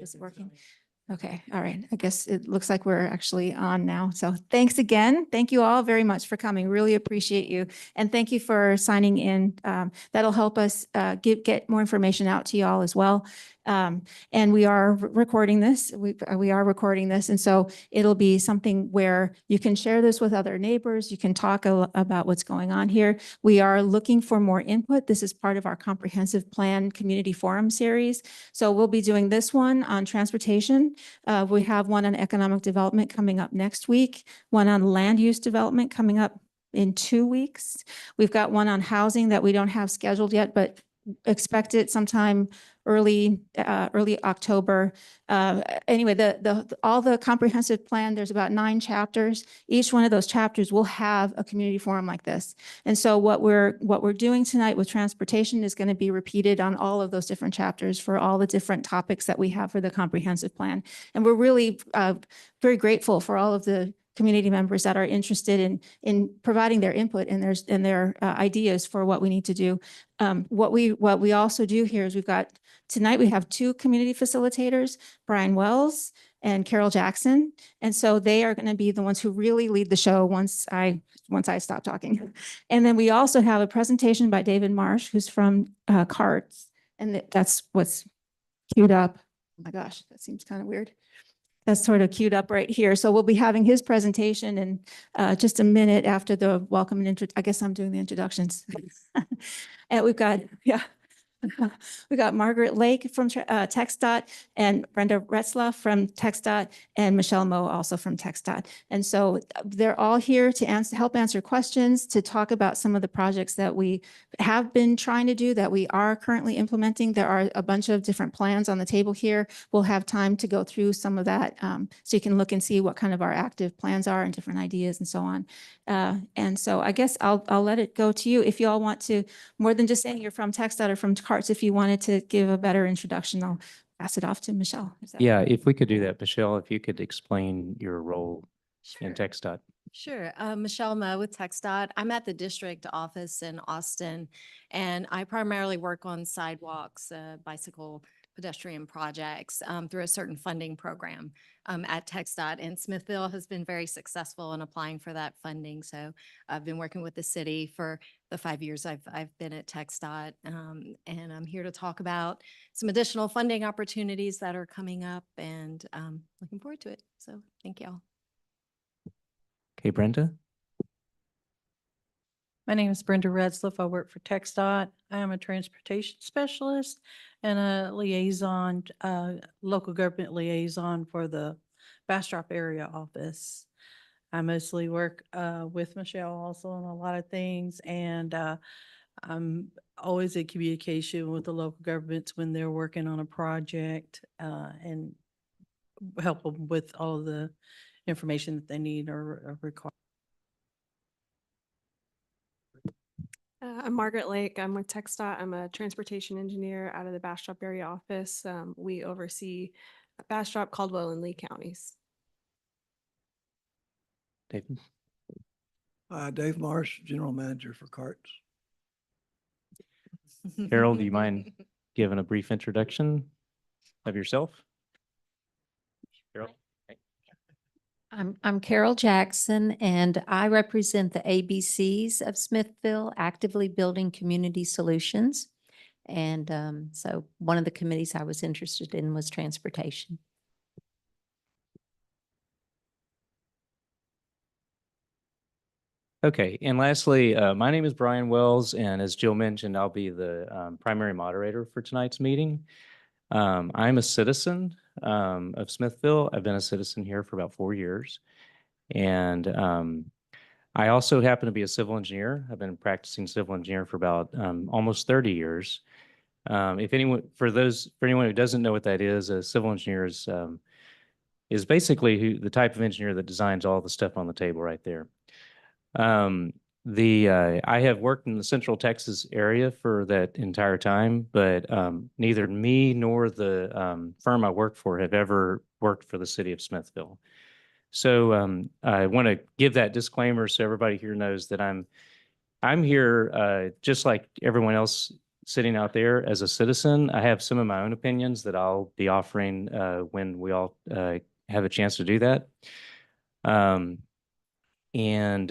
Is it working? Okay, all right. I guess it looks like we're actually on now. So thanks again. Thank you all very much for coming. Really appreciate you. And thank you for signing in. That'll help us get more information out to you all as well. And we are recording this. We are recording this. And so it'll be something where you can share this with other neighbors. You can talk about what's going on here. We are looking for more input. This is part of our comprehensive plan community forum series. So we'll be doing this one on transportation. We have one on economic development coming up next week, one on land use development coming up in 2 weeks. We've got one on housing that we don't have scheduled yet, but expect it sometime early October. Anyway, all the comprehensive plan, there's about 9 chapters. Each one of those chapters will have a community forum like this. And so what we're doing tonight with transportation is going to be repeated on all of those different chapters for all the different topics that we have for the comprehensive plan. And we're really very grateful for all of the community members that are interested in providing their input and their ideas for what we need to do. What we also do here is tonight we have 2 community facilitators, Brian Wells and Carol Jackson. And so they are going to be the ones who really lead the show once I stop talking. And then we also have a presentation by David Marsh, who's from CARTS. And that's what's queued up. Oh my gosh, that seems kind of weird. That's sort of queued up right here. So we'll be having his presentation in just a minute after the welcome and I guess I'm doing the introductions. And we've got Margaret Lake from TxDOT and Brenda Retzlaff from TxDOT and Michelle Moe also from TxDOT. And so they're all here to help answer questions, to talk about some of the projects that we have been trying to do, that we are currently implementing. There are a bunch of different plans on the table here. We'll have time to go through some of that so you can look and see what kind of our active plans are and different ideas and so on. And so I guess I'll let it go to you. If you all want to, more than just saying you're from TxDOT or from CARTS, if you wanted to give a better introduction, I'll pass it off to Michelle. Yeah, if we could do that, Michelle, if you could explain your role in Sure. TxDOT. Sure. Michelle Moe with TxDOT. I'm at the district office in Austin, and I primarily work on sidewalks, bicycle, pedestrian projects through a certain funding program at TxDOT. And Smithville has been very successful in applying for that funding. So I've been working with the city for the 5 years I've been at TxDOT, and I'm here to talk about some additional funding opportunities that are coming up, and looking forward to it. So thank you all. Okay, Brenda. My name is Brenda Redsliff. I work for TxDOT. I am a transportation specialist and a liaison, local government liaison for the Bastrop area office. I mostly work with Michelle also on a lot of things, and I'm always in communication with the local governments when they're working on a project and help them with all the information that they need or require. I'm Margaret Lake. I'm with TxDOT. I'm a transportation engineer out of the Bastrop area office. We oversee Bastrop, Caldwell, and Lee counties. David. Dave Marsh, General Manager for CARTS. Carol, do you mind giving a brief introduction of yourself? Carol. I'm Carol Jackson, and I represent the ABCs of Smithville, Actively Building Community Solutions. And so one of the committees I was interested in was transportation. Okay, and lastly, my name is Brian Wells, and as Jill mentioned, I'll be the primary moderator for tonight's meeting. I'm a citizen of Smithville. I've been a citizen here for about 4 years. And I also happen to be a civil engineer. I've been practicing civil engineer for about almost 30 years. For anyone who doesn't know what that is, a civil engineer is basically the type of engineer that designs all the stuff on the table right there. I have worked in the Central Texas area for that entire time, but neither me nor the firm I work for have ever worked for the city of Smithville. So I want to give that disclaimer so everybody here knows that I'm here just like everyone else sitting out there as a citizen. I have some of my own opinions that I'll be offering when we all have a chance to do that. Um, and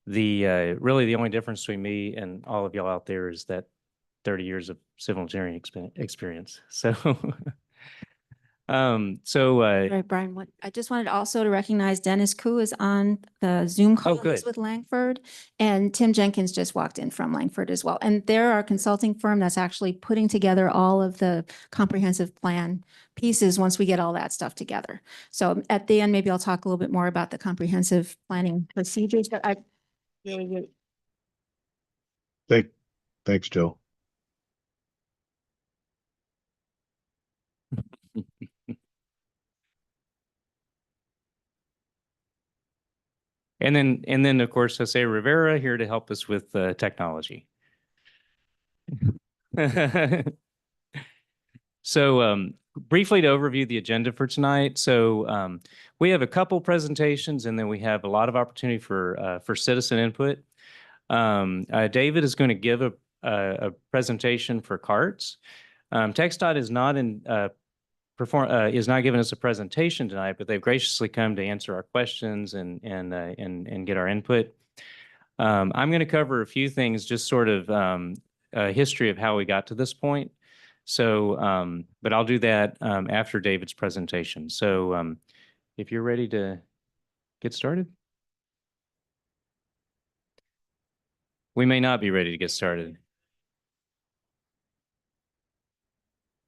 really the only difference between me and all of y'all out there is that 30 years of civil engineering experience. So Right, Brian, I just wanted also to recognize Dennis Koo is on the Zoom call. He's good. with Langford, and Tim Jenkins just walked in from Langford as well. And they're our consulting firm that's actually putting together all of the comprehensive plan pieces once we get all that stuff together. So at the end, maybe I'll talk a little bit more about the comprehensive planning procedures, but I really, Thanks, Joe. And then of course, Jose Rivera here to help us with technology. So briefly to overview the agenda for tonight. So we have a couple presentations and then we have a lot of opportunity for citizen input. David is going to give a presentation for carts. TxDOT is not is not giving us a presentation tonight, but they've graciously come to answer our questions and get our input. I'm going to cover a few things, just sort of a history of how we got to this point. So, but I'll do that after David's presentation. So, if you're ready to get started. We may not be ready to get started.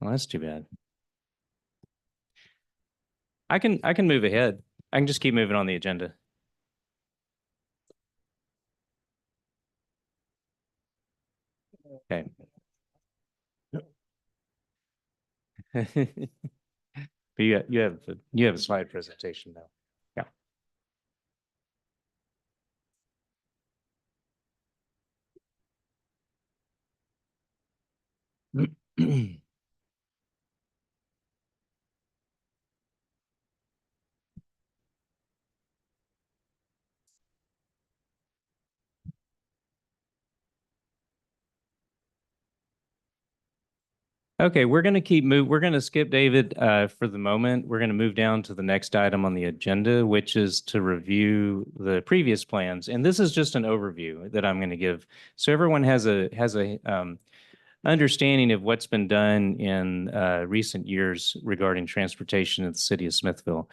Well, that's too bad. I can move ahead. I can just keep moving on the agenda. Okay. But you have a slide presentation now. Yeah. Okay, we're going to skip David for the moment. We're going to move down to the next item on the agenda, which is to review the previous plans. And this is just an overview that I'm going to give. So everyone has a understanding of what's been done in recent years regarding transportation in the city of Smithville.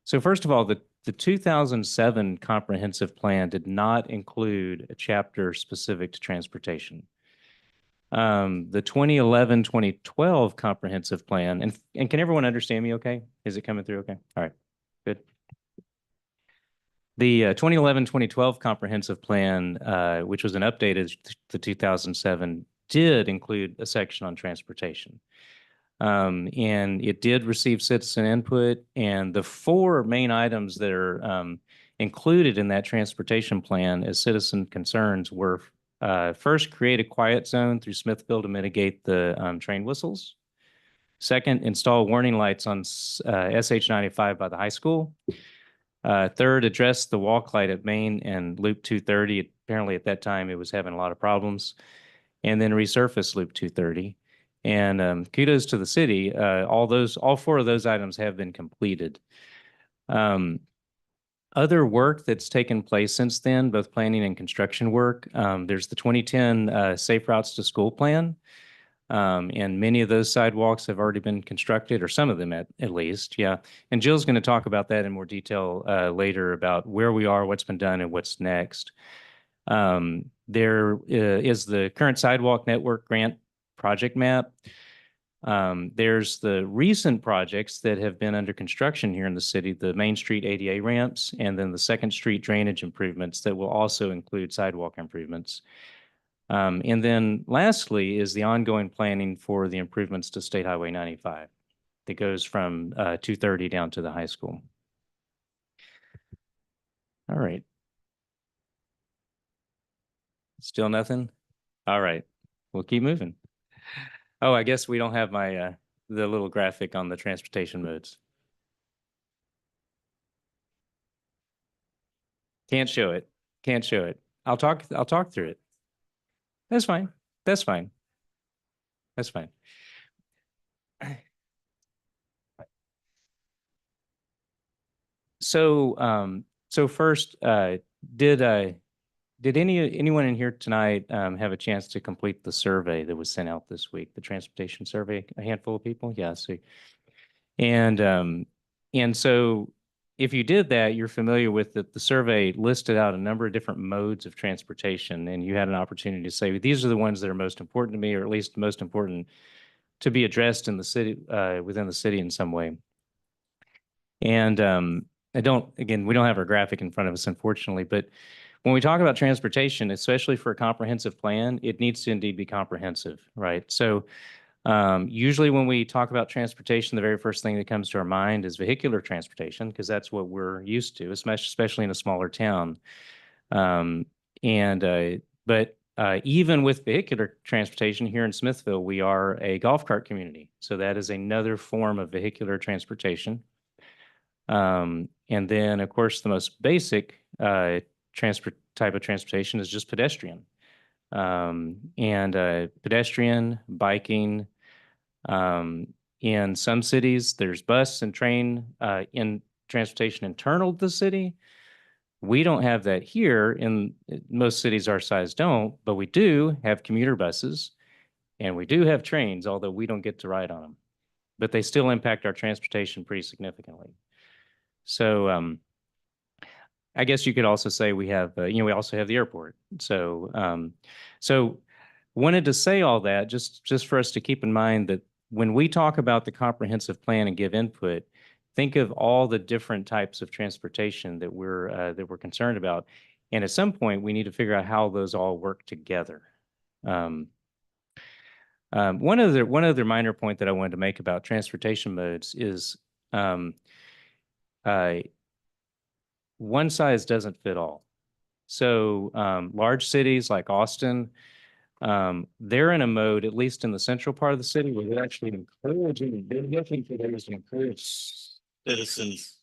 So first of all, the 2007 comprehensive plan did not include a chapter specific to transportation. The 2011-2012 comprehensive plan, and can everyone understand me okay? Is it coming through okay? All right, good. The 2011-2012 comprehensive plan, which was an update to 2007, did include a section on transportation. And it did receive citizen input, and the four main items that are included in that transportation plan as citizen concerns were first, create a quiet zone through Smithville to mitigate the train whistles. Second, install warning lights on SH 95 by the high school. Third, address the walk light at Main and Loop 230. Apparently at that time it was having a lot of problems. And then resurface Loop 230. And kudos to the city. All four of those items have been completed. Other work that's taken place since then, both planning and construction work, there's the 2010 Safe Routes to School plan. And many of those sidewalks have already been constructed, or some of them at least, yeah. And Jill's going to talk about that in more detail later about where we are, what's been done, and what's next. There is the current sidewalk network grant project map. There's the recent projects that have been under construction here in the city, the Main Street ADA ramps, and then the Second Street drainage improvements that will also include sidewalk improvements. And then lastly is the ongoing planning for the improvements to State Highway 95 that goes from 230 down to the high school. All right. Still nothing? All right. We'll keep moving. Oh, I guess we don't have my the little graphic on the transportation modes. Can't show it. Can't show it. I'll talk through it. That's fine. That's fine. That's fine. So first, did anyone in here tonight have a chance to complete the survey that was sent out this week, the transportation survey? A handful of people? Yeah, see. And so if you did that, you're familiar with that the survey listed out a number of different modes of transportation, and you had an opportunity to say, these are the ones that are most important to me, or at least most important to be addressed in the city, within the city in some way. And we don't have our graphic in front of us, unfortunately, but when we talk about transportation, especially for a comprehensive plan, it needs to indeed be comprehensive, right? So usually when we talk about transportation, the very first thing that comes to our mind is vehicular transportation, because that's what we're used to, especially in a smaller town. But even with vehicular transportation here in Smithville, we are a golf cart community. So that is another form of vehicular transportation. And then, of course, the most basic type of transportation is just pedestrian. Pedestrian, biking. In some cities, there's bus and train in transportation internal to the city. We don't have that here. In most cities our size don't, but we do have commuter buses and we do have trains, although we don't get to ride on them. But they still impact our transportation pretty significantly. So I guess you could also say we have, we also have the airport. So wanted to say all that just for us to keep in mind that when we talk about the comprehensive plan and give input, think of all the different types of transportation that we're concerned about. And at some point, we need to figure out how those all work together. One other minor point that I wanted to make about transportation modes is one size doesn't fit all. So large cities like Austin, they're in a mode, at least in the central part of the city, where they're actually encouraging, they're looking for ways to encourage citizens.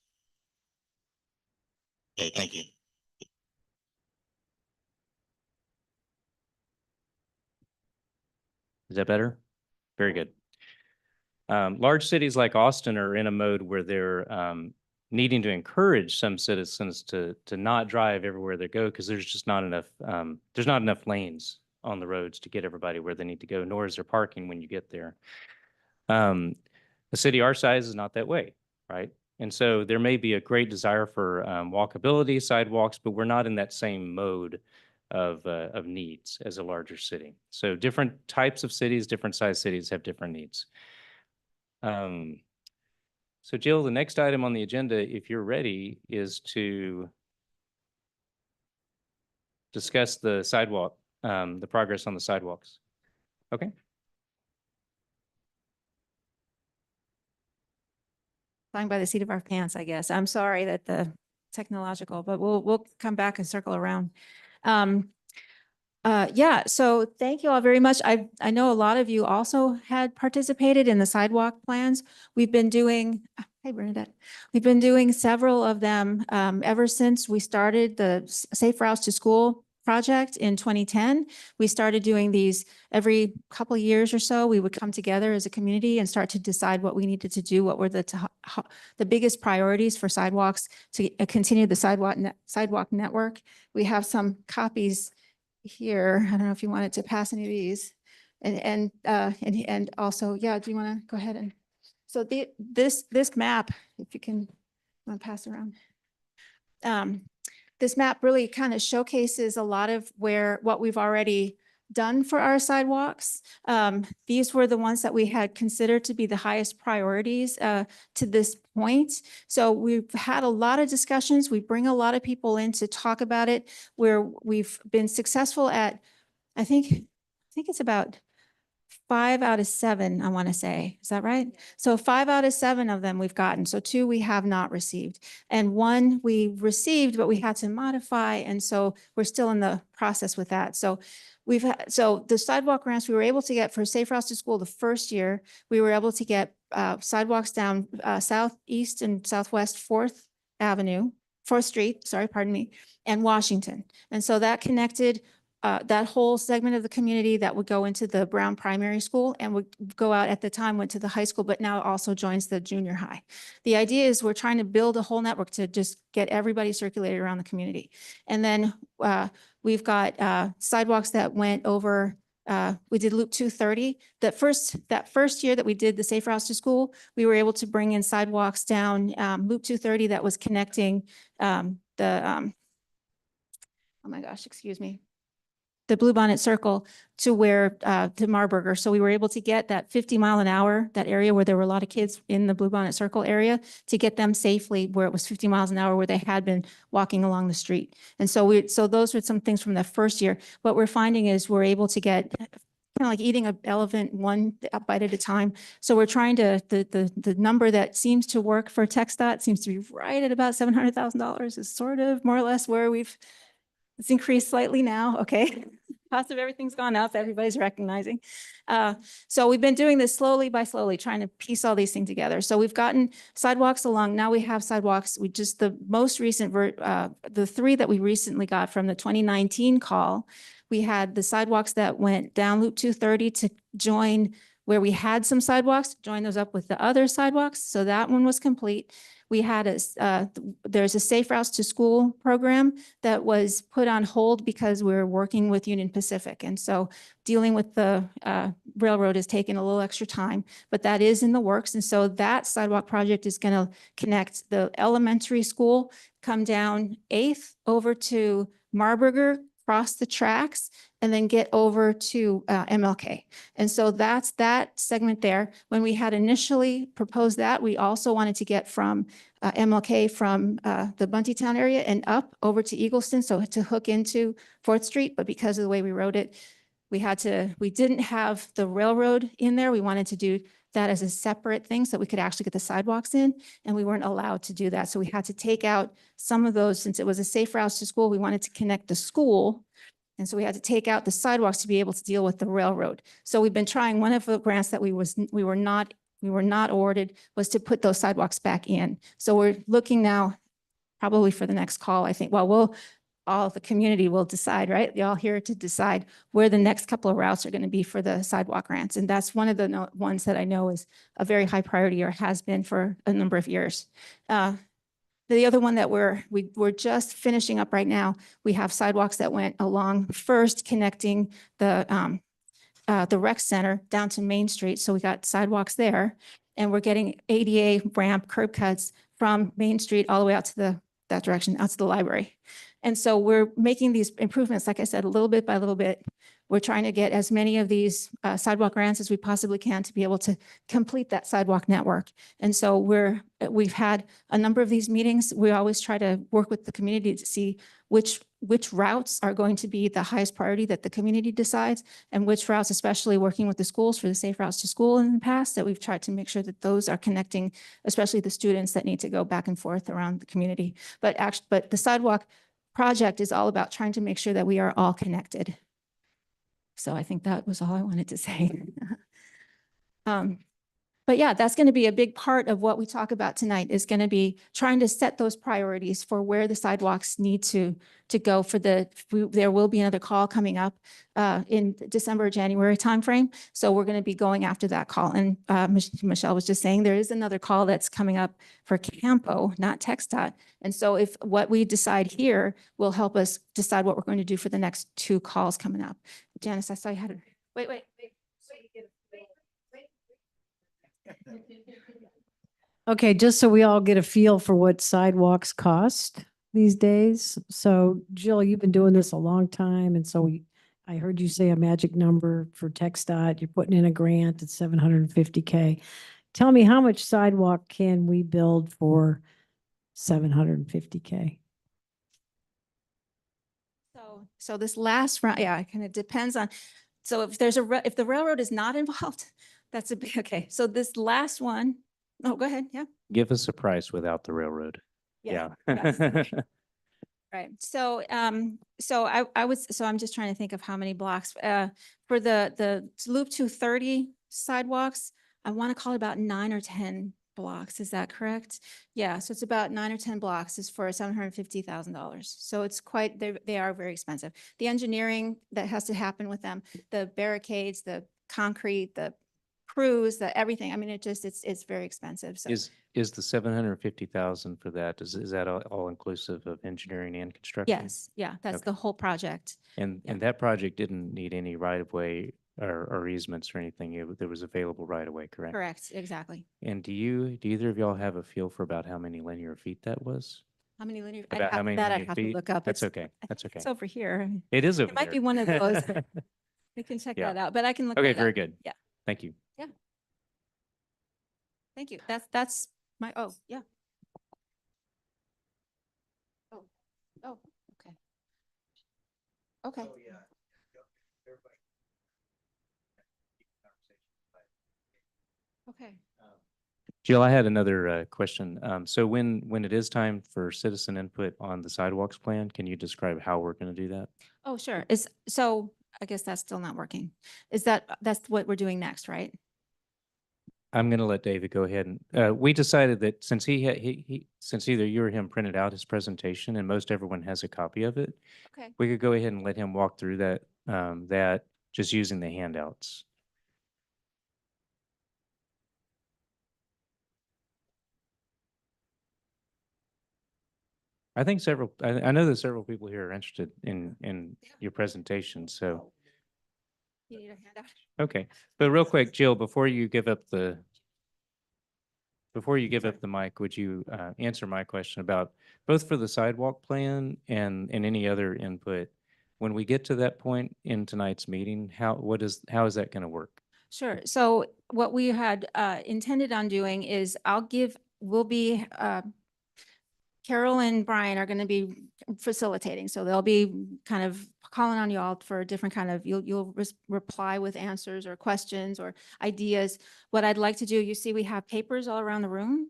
Okay, thank you. Is that better? Very good. Large cities like Austin are in a mode where they're needing to encourage some citizens to not drive everywhere they go, because there's just not enough lanes on the roads to get everybody where they need to go, nor is there parking when you get there. A city our size is not that way, right? And so there may be a great desire for walkability, sidewalks, but we're not in that same mode of needs as a larger city. So different types of cities, different size cities have different needs. So Jill, the next item on the agenda, if you're ready, is to discuss the sidewalk, the progress on the sidewalks. Okay. Flying by the seat of our pants, I guess. I'm sorry that the technological, but we'll come back and circle around. Yeah, so thank you all very much. I know a lot of you also had participated in the sidewalk plans. We've been doing, hey Bernadette, we've been doing several of them ever since we started the Safe Routes to School project in 2010. We started doing these every couple of years or so. We would come together as a community and start to decide what we needed to do, what were the biggest priorities for sidewalks to continue the sidewalk network. We have some copies here. I don't know if you wanted to pass any of these. And also, yeah, do you want to go ahead and, so this map, if you can, want to pass around. This map really kind of showcases a lot of what we've already done for our sidewalks. These were the ones that we had considered to be the highest priorities to this point. So we've had a lot of discussions. We bring a lot of people in to talk about it, where we've been successful at, I think it's about 5 out of 7, I want to say. Is that right? So 5 out of 7 of them we've gotten. So 2 we have not received. And 1 we received, but we had to modify. And so we're still in the process with that. So so the sidewalk grants we were able to get for Safe Routes to School the first year, we were able to get sidewalks down Southeast and Southwest 4th Street, sorry, pardon me, and Washington. And so that connected that whole segment of the community that would go into the Brown Primary School and would go out at the time, went to the high school, but now also joins the junior high. The idea is we're trying to build a whole network to just get everybody circulated around the community. And then we've got sidewalks that went over, we did Loop 230. That first year that we did the Safe Routes to School, we were able to bring in sidewalks down Loop 230 that was connecting oh my gosh, excuse me, the Bluebonnet Circle to where, to Marburger. So we were able to get that 50-mile-an-hour, that area where there were a lot of kids in the Bluebonnet Circle area, to get them safely where it was 50 miles an hour where they had been walking along the street. And so those were some things from the first year. What we're finding is we're able to get kind of like eating an elephant one bite at a time. So we're trying to, the number that seems to work for TxDOT seems to be right at about $700,000 is sort of more or less where it's increased slightly now, okay? Cost of everything's gone up, everybody's recognizing. So we've been doing this slowly by slowly, trying to piece all these things together. So we've gotten sidewalks along, now we have sidewalks. The most recent, the three that we recently got from the 2019 call, we had the sidewalks that went down Loop 230 to join where we had some sidewalks, join those up with the other sidewalks. So that one was complete. We had there's a Safe Routes to School program that was put on hold because we're working with Union Pacific. And so dealing with the railroad has taken a little extra time, but that is in the works. And so that sidewalk project is going to connect the elementary school, come down 8th over to Marburger, cross the tracks, and then get over to MLK. And so that's that segment there. When we had initially proposed that, we also wanted to get from MLK from the Buntytown area and up over to Eagleston, so to hook into 4th Street. But because of the way we wrote it, we didn't have the railroad in there. We wanted to do that as a separate thing so we could actually get the sidewalks in, and we weren't allowed to do that. So we had to take out some of those. Since it was a Safe Routes to School, we wanted to connect the school. And so we had to take out the sidewalks to be able to deal with the railroad. So we've been trying, one of the grants that we were not awarded was to put those sidewalks back in. So we're looking now probably for the next call, I think. Well, all of the community will decide, right? You're all here to decide where the next couple of routes are going to be for the sidewalk grants. And that's one of the ones that I know is a very high priority or has been for a number of years. The other one that we're just finishing up right now, we have sidewalks that went along first connecting the rec center down to Main Street. So we got sidewalks there, and we're getting ADA ramp curb cuts from Main Street all the way out to that direction, out to the library. And so we're making these improvements, like I said, a little bit by little bit. We're trying to get as many of these sidewalk grants as we possibly can to be able to complete that sidewalk network. And so we've had a number of these meetings. We always try to work with the community to see which routes are going to be the highest priority that the community decides, and which routes, especially working with the schools for the Safe Routes to School in the past, that we've tried to make sure that those are connecting, especially the students that need to go back and forth around the community. But the sidewalk project is all about trying to make sure that we are all connected. So I think that was all I wanted to say. But yeah, that's going to be a big part of what we talk about tonight, is going to be trying to set those priorities for where the sidewalks need to go for there will be another call coming up in December, January timeframe. So we're going to be going after that call. And Michelle was just saying there is another call that's coming up for Campo, not TxDOT. And so if what we decide here will help us decide what we're going to do for the next 2 calls coming up. Janice, I saw you had wait. Okay, just so we all get a feel for what sidewalks cost these days. So Jill, you've been doing this a long time. And so I heard you say a magic number for TxDOT. You're putting in a grant at $750K. Tell me, how much sidewalk can we build for $750K? So this last round, yeah, it kind of depends on. So if the railroad is not involved, that's a big, okay. So this last one, oh, go ahead. Yeah. Give us a price without the railroad. Yes, Yeah. yes. Right. So, I'm just trying to think of how many blocks, for the Loop 230 sidewalks, I want to call it about 9 or 10 blocks. Is that correct? Yeah, so it's about 9 or 10 blocks is for $750,000. So it's quite, they are very expensive. The engineering that has to happen with them, the barricades, the concrete, the crews, the everything. I mean, it's very expensive. So Is the 750,000 for that, is that all inclusive of engineering and construction? yes, yeah, that's Okay. the whole project. And Yeah. that project didn't need any right of way or easements or anything. There was available right of way, correct? Correct, exactly. And do either of y'all have a feel for about how many linear feet that was? How many linear? About how many That I'd linear have to feet? look up. That's It's- okay. I think That's okay. It's over here. It is over It might there. be one of those. We can check Yeah. that out, but I can look. Okay, that up. very good. Yeah. Thank you. Thank you. That's my, oh, yeah. Oh, oh, okay. Okay. Okay. Jill, I had another question. So when it is time for citizen input on the sidewalks plan, can you describe how we're going to do that? Oh, sure. So I guess that's still not working. That's what we're doing next, right? I'm going to let David go ahead and, we decided that since since either you or him printed out his presentation and most everyone has a copy of it, Okay. we could go ahead and let him walk through that just using the handouts. I think I know that several people here are interested in your presentation, so, You need a handout? okay. But real quick, Jill, before you give up the mic, would you answer my question about both for the sidewalk plan and any other input? When we get to that point in tonight's meeting, how is that going to work? Sure. So what we had intended on doing is we'll be, Carol and Brian are going to be facilitating. So they'll be kind of calling on y'all for a different kind of, you'll reply with answers or questions or ideas. What I'd like to do, you see, we have papers all around the room.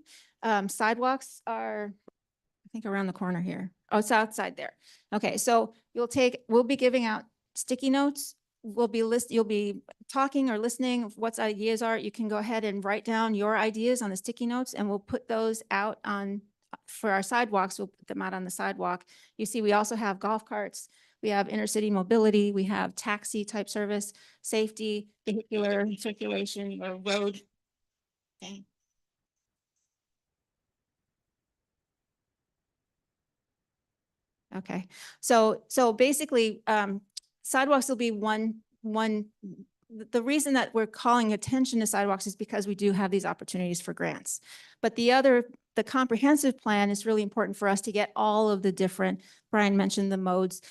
Sidewalks are, I think, around the corner here. Oh, it's outside there. Okay, so we'll be giving out sticky notes. You'll be talking or listening of what ideas are. You can go ahead and write down your ideas on the sticky notes and we'll put those out for our sidewalks. We'll put them out on the sidewalk. You see, we also have golf carts. We have intercity mobility. We have taxi type service, safety, vehicular circulation or road. Dang. Okay, so basically, sidewalks will be the reason that we're calling attention to sidewalks is because we do have these opportunities for grants. But the comprehensive plan is really important for us to get all of the different, Brian mentioned the modes.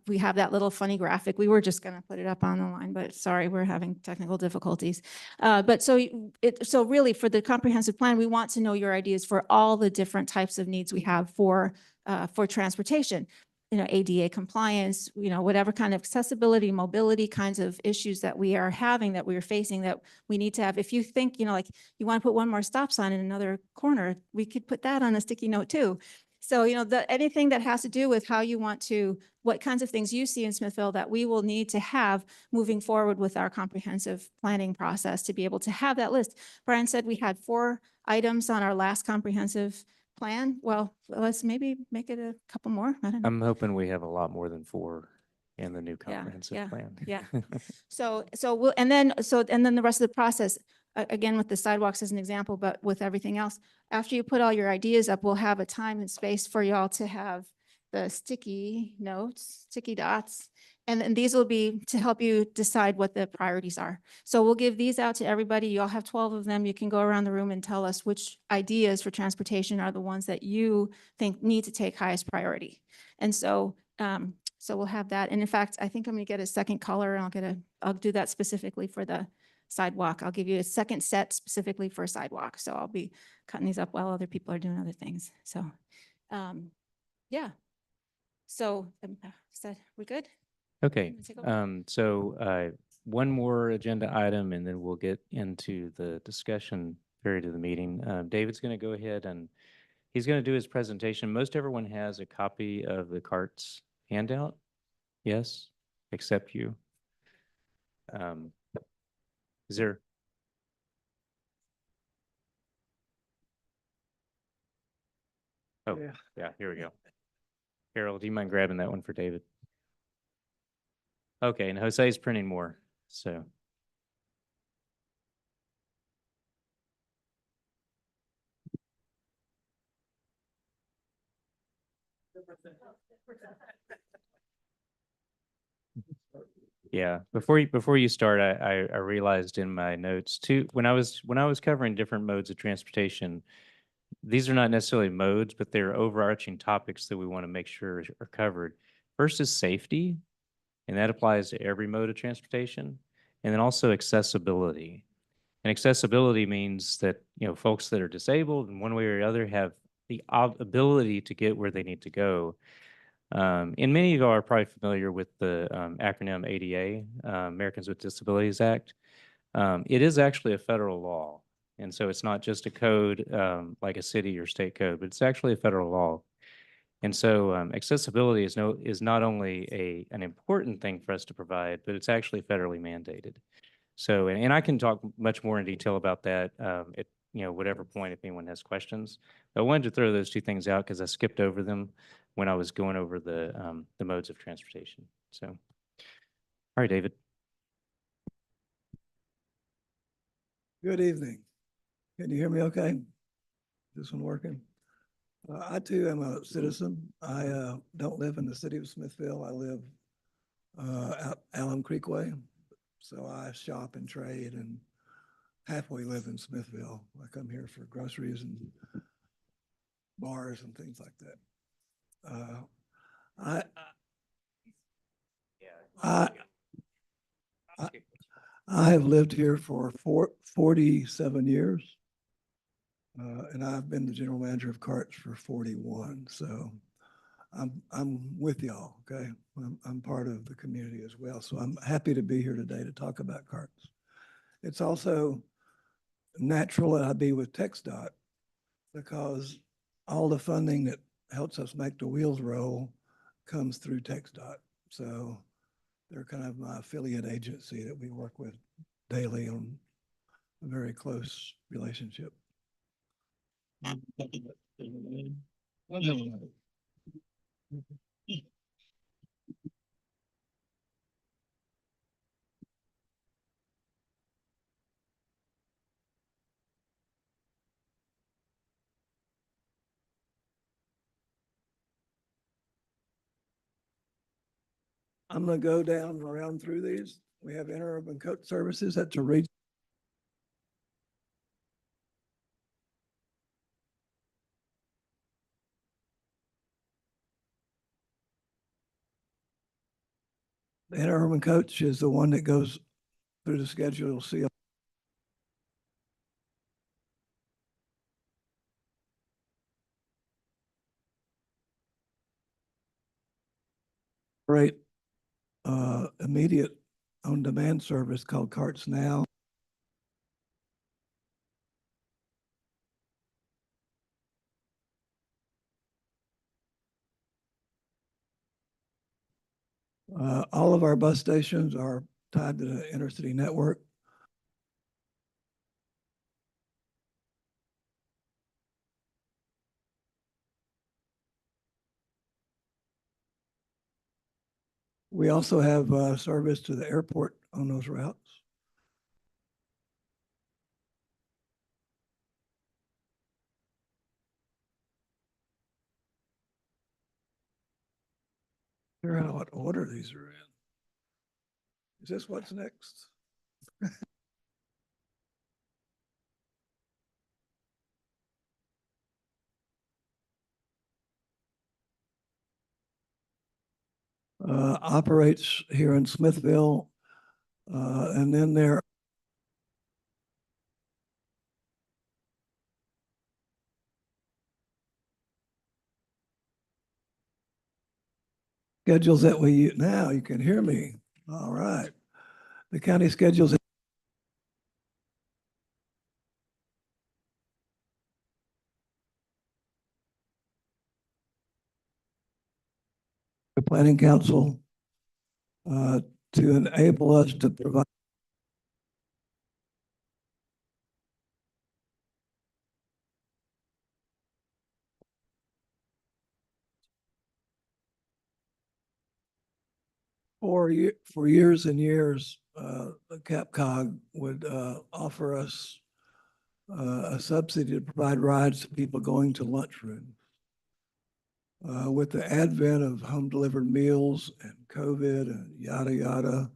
We have that little funny graphic. We were just gonna put it up on the line, but sorry, we're having technical difficulties. But so really for the comprehensive plan, we want to know your ideas for all the different types of needs we have for transportation. ADA compliance, whatever kind of accessibility, mobility kinds of issues that we are having, that we are facing, that we need to have. If you think, like you want to put one more stop sign in another corner, we could put that on a sticky note too. So, anything that has to do with how you want to, what kinds of things you see in Smithville that we will need to have moving forward with our comprehensive planning process to be able to have that list. Brian said we had 4 items on our last comprehensive plan. Well, let's maybe make it a couple more. I don't know. I'm hoping we have a lot more than 4 in the new Yeah, comprehensive plan. yeah. So and then the rest of the process, again, with the sidewalks as an example, but with everything else, after you put all your ideas up, we'll have a time and space for y'all to have the sticky notes, sticky dots. And then these will be to help you decide what the priorities are. So we'll give these out to everybody. You all have 12 of them. You can go around the room and tell us which ideas for transportation are the ones that you think need to take highest priority. And so we'll have that. And in fact, I think I'm gonna get a second color and I'll do that specifically for the sidewalk. I'll give you a second set specifically for a sidewalk. So I'll be cutting these up while other people are doing other things. So, yeah. So, we good? Okay, Wanna take over? one more agenda item and then we'll get into the discussion period of the meeting. David's going to go ahead and he's going to do his presentation. Most everyone has a copy of the CARTS handout. Yes, except you. Is there? Oh, Yeah. yeah, here we go. Carol, do you mind grabbing that one for David? Okay, and Jose's printing more, so. Yeah, before you start, I realized in my notes too, when I was covering different modes of transportation, these are not necessarily modes, but they're overarching topics that we want to make sure are covered. First is safety, and that applies to every mode of transportation, and then also accessibility. And accessibility means that, you know, folks that are disabled in one way or the other have the ability to get where they need to go. And many of you are probably familiar with the acronym ADA, Americans with Disabilities Act. It is actually a federal law. And so it's not just a code like a city or state code, but it's actually a federal law. And so accessibility is not only an important thing for us to provide, but it's actually federally mandated. So, and I can talk much more in detail about that at, you know, whatever point if anyone has questions. I wanted to throw those two things out because I skipped over them when I was going over the modes of transportation. So, all right, David. Good evening. Can you hear me okay? This one working? I too am a citizen. I don't live in the city of Smithville. I live out Alum Creek Way. So I shop and trade and halfway live in Smithville. I come here for groceries and bars and things like that. I, I, I have lived here for 47 years. And I've been the general manager of carts for 41. So I'm with y'all, okay? I'm part of the community as well. So I'm happy to be here today to talk about carts. It's also natural that I be with TxDOT because all the funding that helps us make the wheels roll comes through TxDOT. So they're kind of my affiliate agency that we work with daily on a very close relationship. I'm going to go down and around through these. We have interurban coach services. That's a region. The interurban coach is the one that goes through the schedule. You'll see. Great immediate on-demand service called Carts Now. All of our bus stations are tied to the intercity network. We also have service to the airport on those routes. Figure out what order these are in. Is this what's next? Operates here in Smithville. And then there schedules that we use. Now you can hear me. All right. The county schedules. The planning council to enable us to provide For years and years, CapCog would offer us a subsidy to provide rides to people going to lunchrooms. With the advent of home delivered meals and COVID and yada, yada,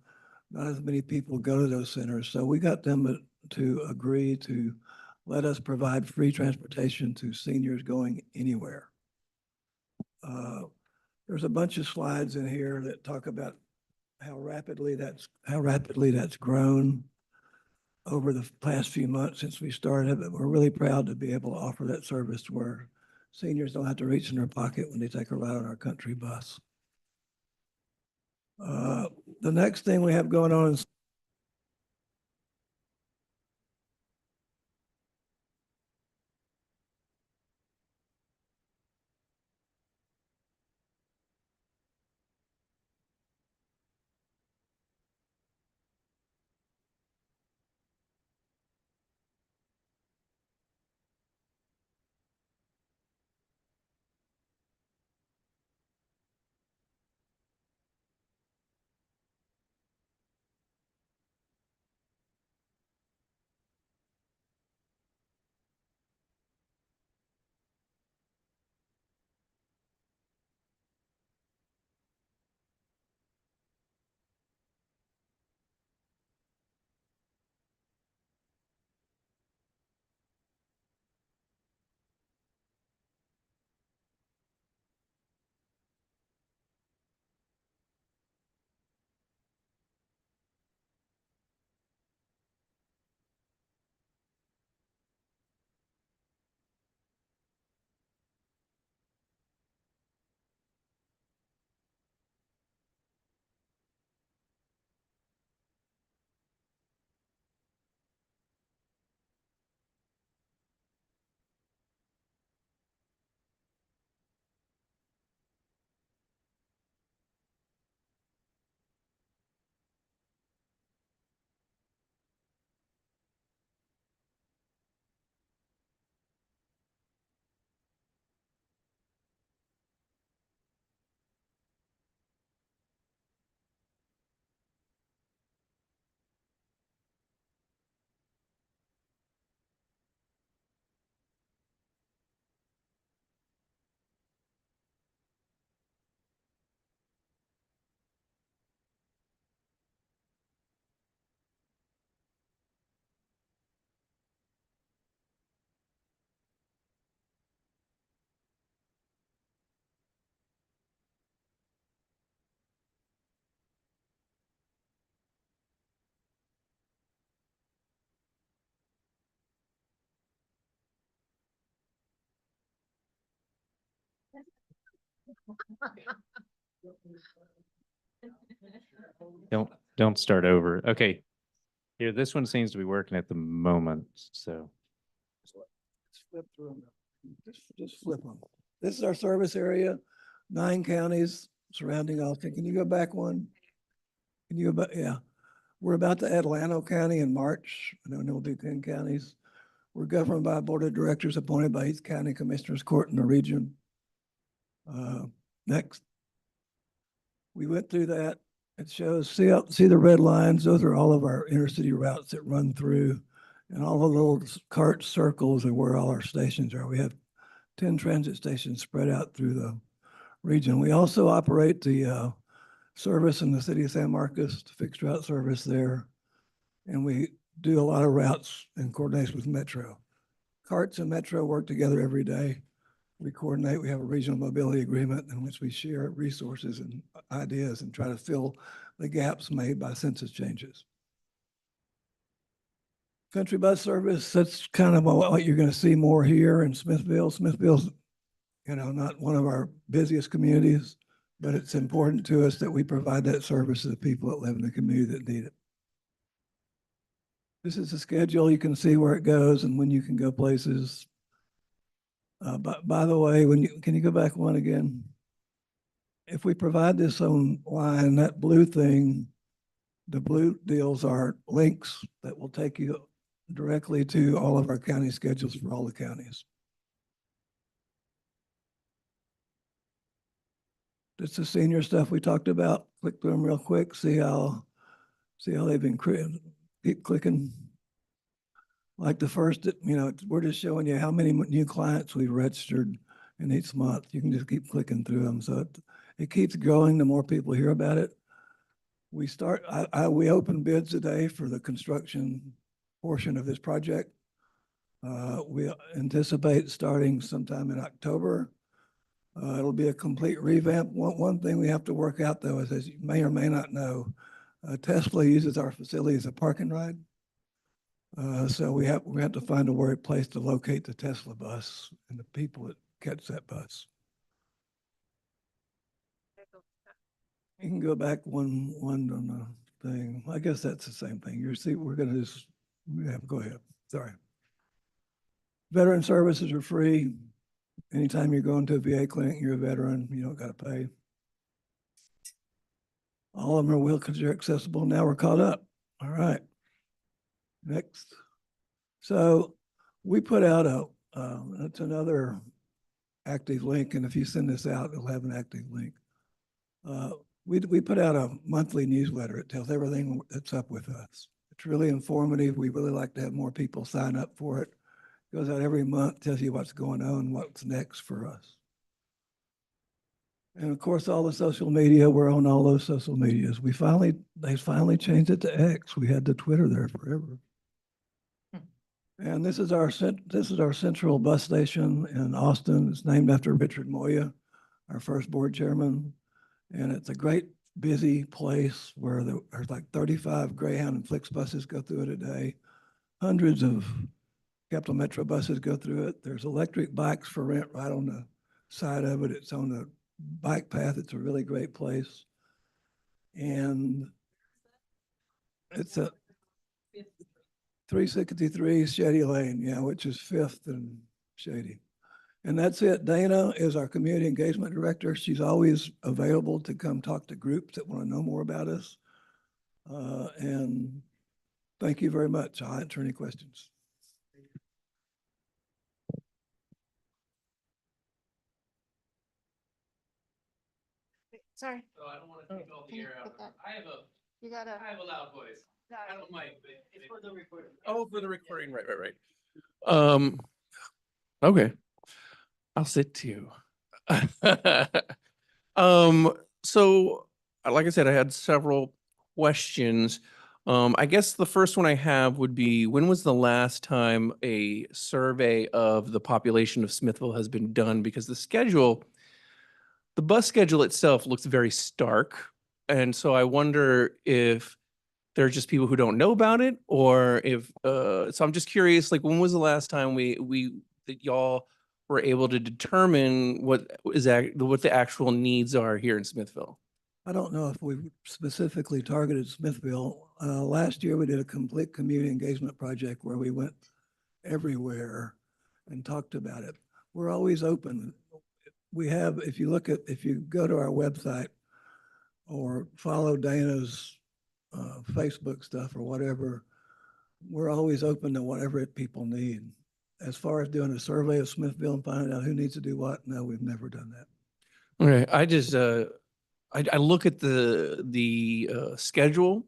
not as many people go to those centers. So we got them to agree to let us provide free transportation to seniors going anywhere. There's a bunch of slides in here that talk about how rapidly that's grown over the past few months since we started. But we're really proud to be able to offer that service where seniors don't have to reach in their pocket when they take a ride on our country bus. The next thing we have going on is Don't start over. Okay. Here, this one seems to be working at the moment, so. let's flip through them. Just flip them. This is our service area, 9 counties surrounding Austin. Can you go back one? Can you go back? Yeah. We're about to add Llano County in March, and then we'll do 10 counties. We're governed by a board of directors appointed by each county commissioners court in the region. Next. We went through that. It shows, see the red lines? Those are all of our intercity routes that run through, and all the little cart circles are where all our stations are. We have 10 transit stations spread out through the region. We also operate the service in the city of San Marcos, the fixed route service there. And we do a lot of routes in coordination with Metro. Carts and Metro work together every day. We coordinate, we have a regional mobility agreement in which we share resources and ideas and try to fill the gaps made by census changes. Country bus service, that's kind of what you're going to see more here in Smithville. Smithville's, not one of our busiest communities, but it's important to us that we provide that service to the people that live in the community that need it. This is the schedule. You can see where it goes and when you can go places. By the way, can you go back one again? If we provide this online, that blue thing, the blue deals are links that will take you directly to all of our county schedules for all the counties. This is senior stuff we talked about. click through them real quick, see how they've been keep clicking. Like the first, we're just showing you how many new clients we've registered in each month. You can just keep clicking through them. So it keeps growing the more people hear about it. We open bids today for the construction portion of this project. We anticipate starting sometime in October. It'll be a complete revamp. One thing we have to work out though is, as you may or may not know, Tesla uses our facility as a parking ride. So we have to find a place to locate the Tesla bus and the people that catch that bus. You can go back one on the thing. I guess that's the same thing. You see, we're going to just, go ahead. Sorry. Veteran services are free. Anytime you're going to a VA clinic, you're a veteran, you don't got to pay. All of them are wheelchair accessible. Now we're caught up. All right. Next. So we put out that's another active link. And if you send this out, it'll have an active link. We put out a monthly newsletter. It tells everything that's up with us. It's really informative. We really like to have more people sign up for it. It goes out every month, tells you what's going on, what's next for us. And of course, all the social media, we're on all those social medias. They finally changed it to X. We had the Twitter there forever. And this is our central bus station in Austin. It's named after Richard Moya, our first board chairman. And it's a great busy place where there's like 35 Greyhound and Flix buses go through it a day. Hundreds of Capital Metro buses go through it. There's electric bikes for rent right on the side of it. It's on the bike path. It's a really great place. And it's a 363 Shady Lane, yeah, which is 5th and Shady. And that's it. Dana is our community engagement director. She's always available to come talk to groups that want to know more about us. And thank you very much. I'll answer any questions. Sorry. So I don't want to take all the air out. I have a loud voice. I don't mind. It's for the recording. Oh, for the recording. Right. Okay. I'll sit too. So like I said, I had several questions. I guess the first one I have would be, when was the last time a survey of the population of Smithville has been done? Because the bus schedule itself looks very stark. And so I wonder if there are just people who don't know about it, or if, so I'm just curious, like, when was the last time that y'all were able to determine what the actual needs are here in Smithville? I don't know if we specifically targeted Smithville. Last year, we did a complete community engagement project where we went everywhere and talked about it. We're always open. We have, if you go to our website or follow Dana's Facebook stuff or whatever, we're always open to whatever people need. As far as doing a survey of Smithville and finding out who needs to do what, no, we've never done that. Okay, I just, I look at the schedule,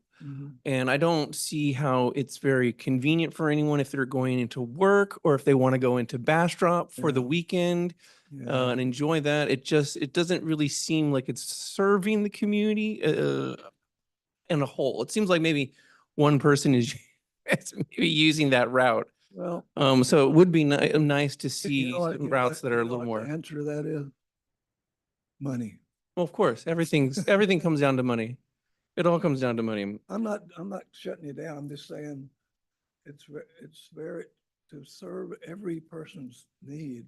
and I don't see how it's very convenient for anyone if they're going into work or if they want to go into Bastrop for the weekend and enjoy that. It doesn't really seem like it's serving the community in a whole. It seems like maybe one person is maybe using that route. Well, so it would be nice to see some routes that are a little more. The answer to that is money. Well, of course, everything comes down to money. It all comes down to money. I'm not shutting you down. I'm just saying it's very, to serve every person's need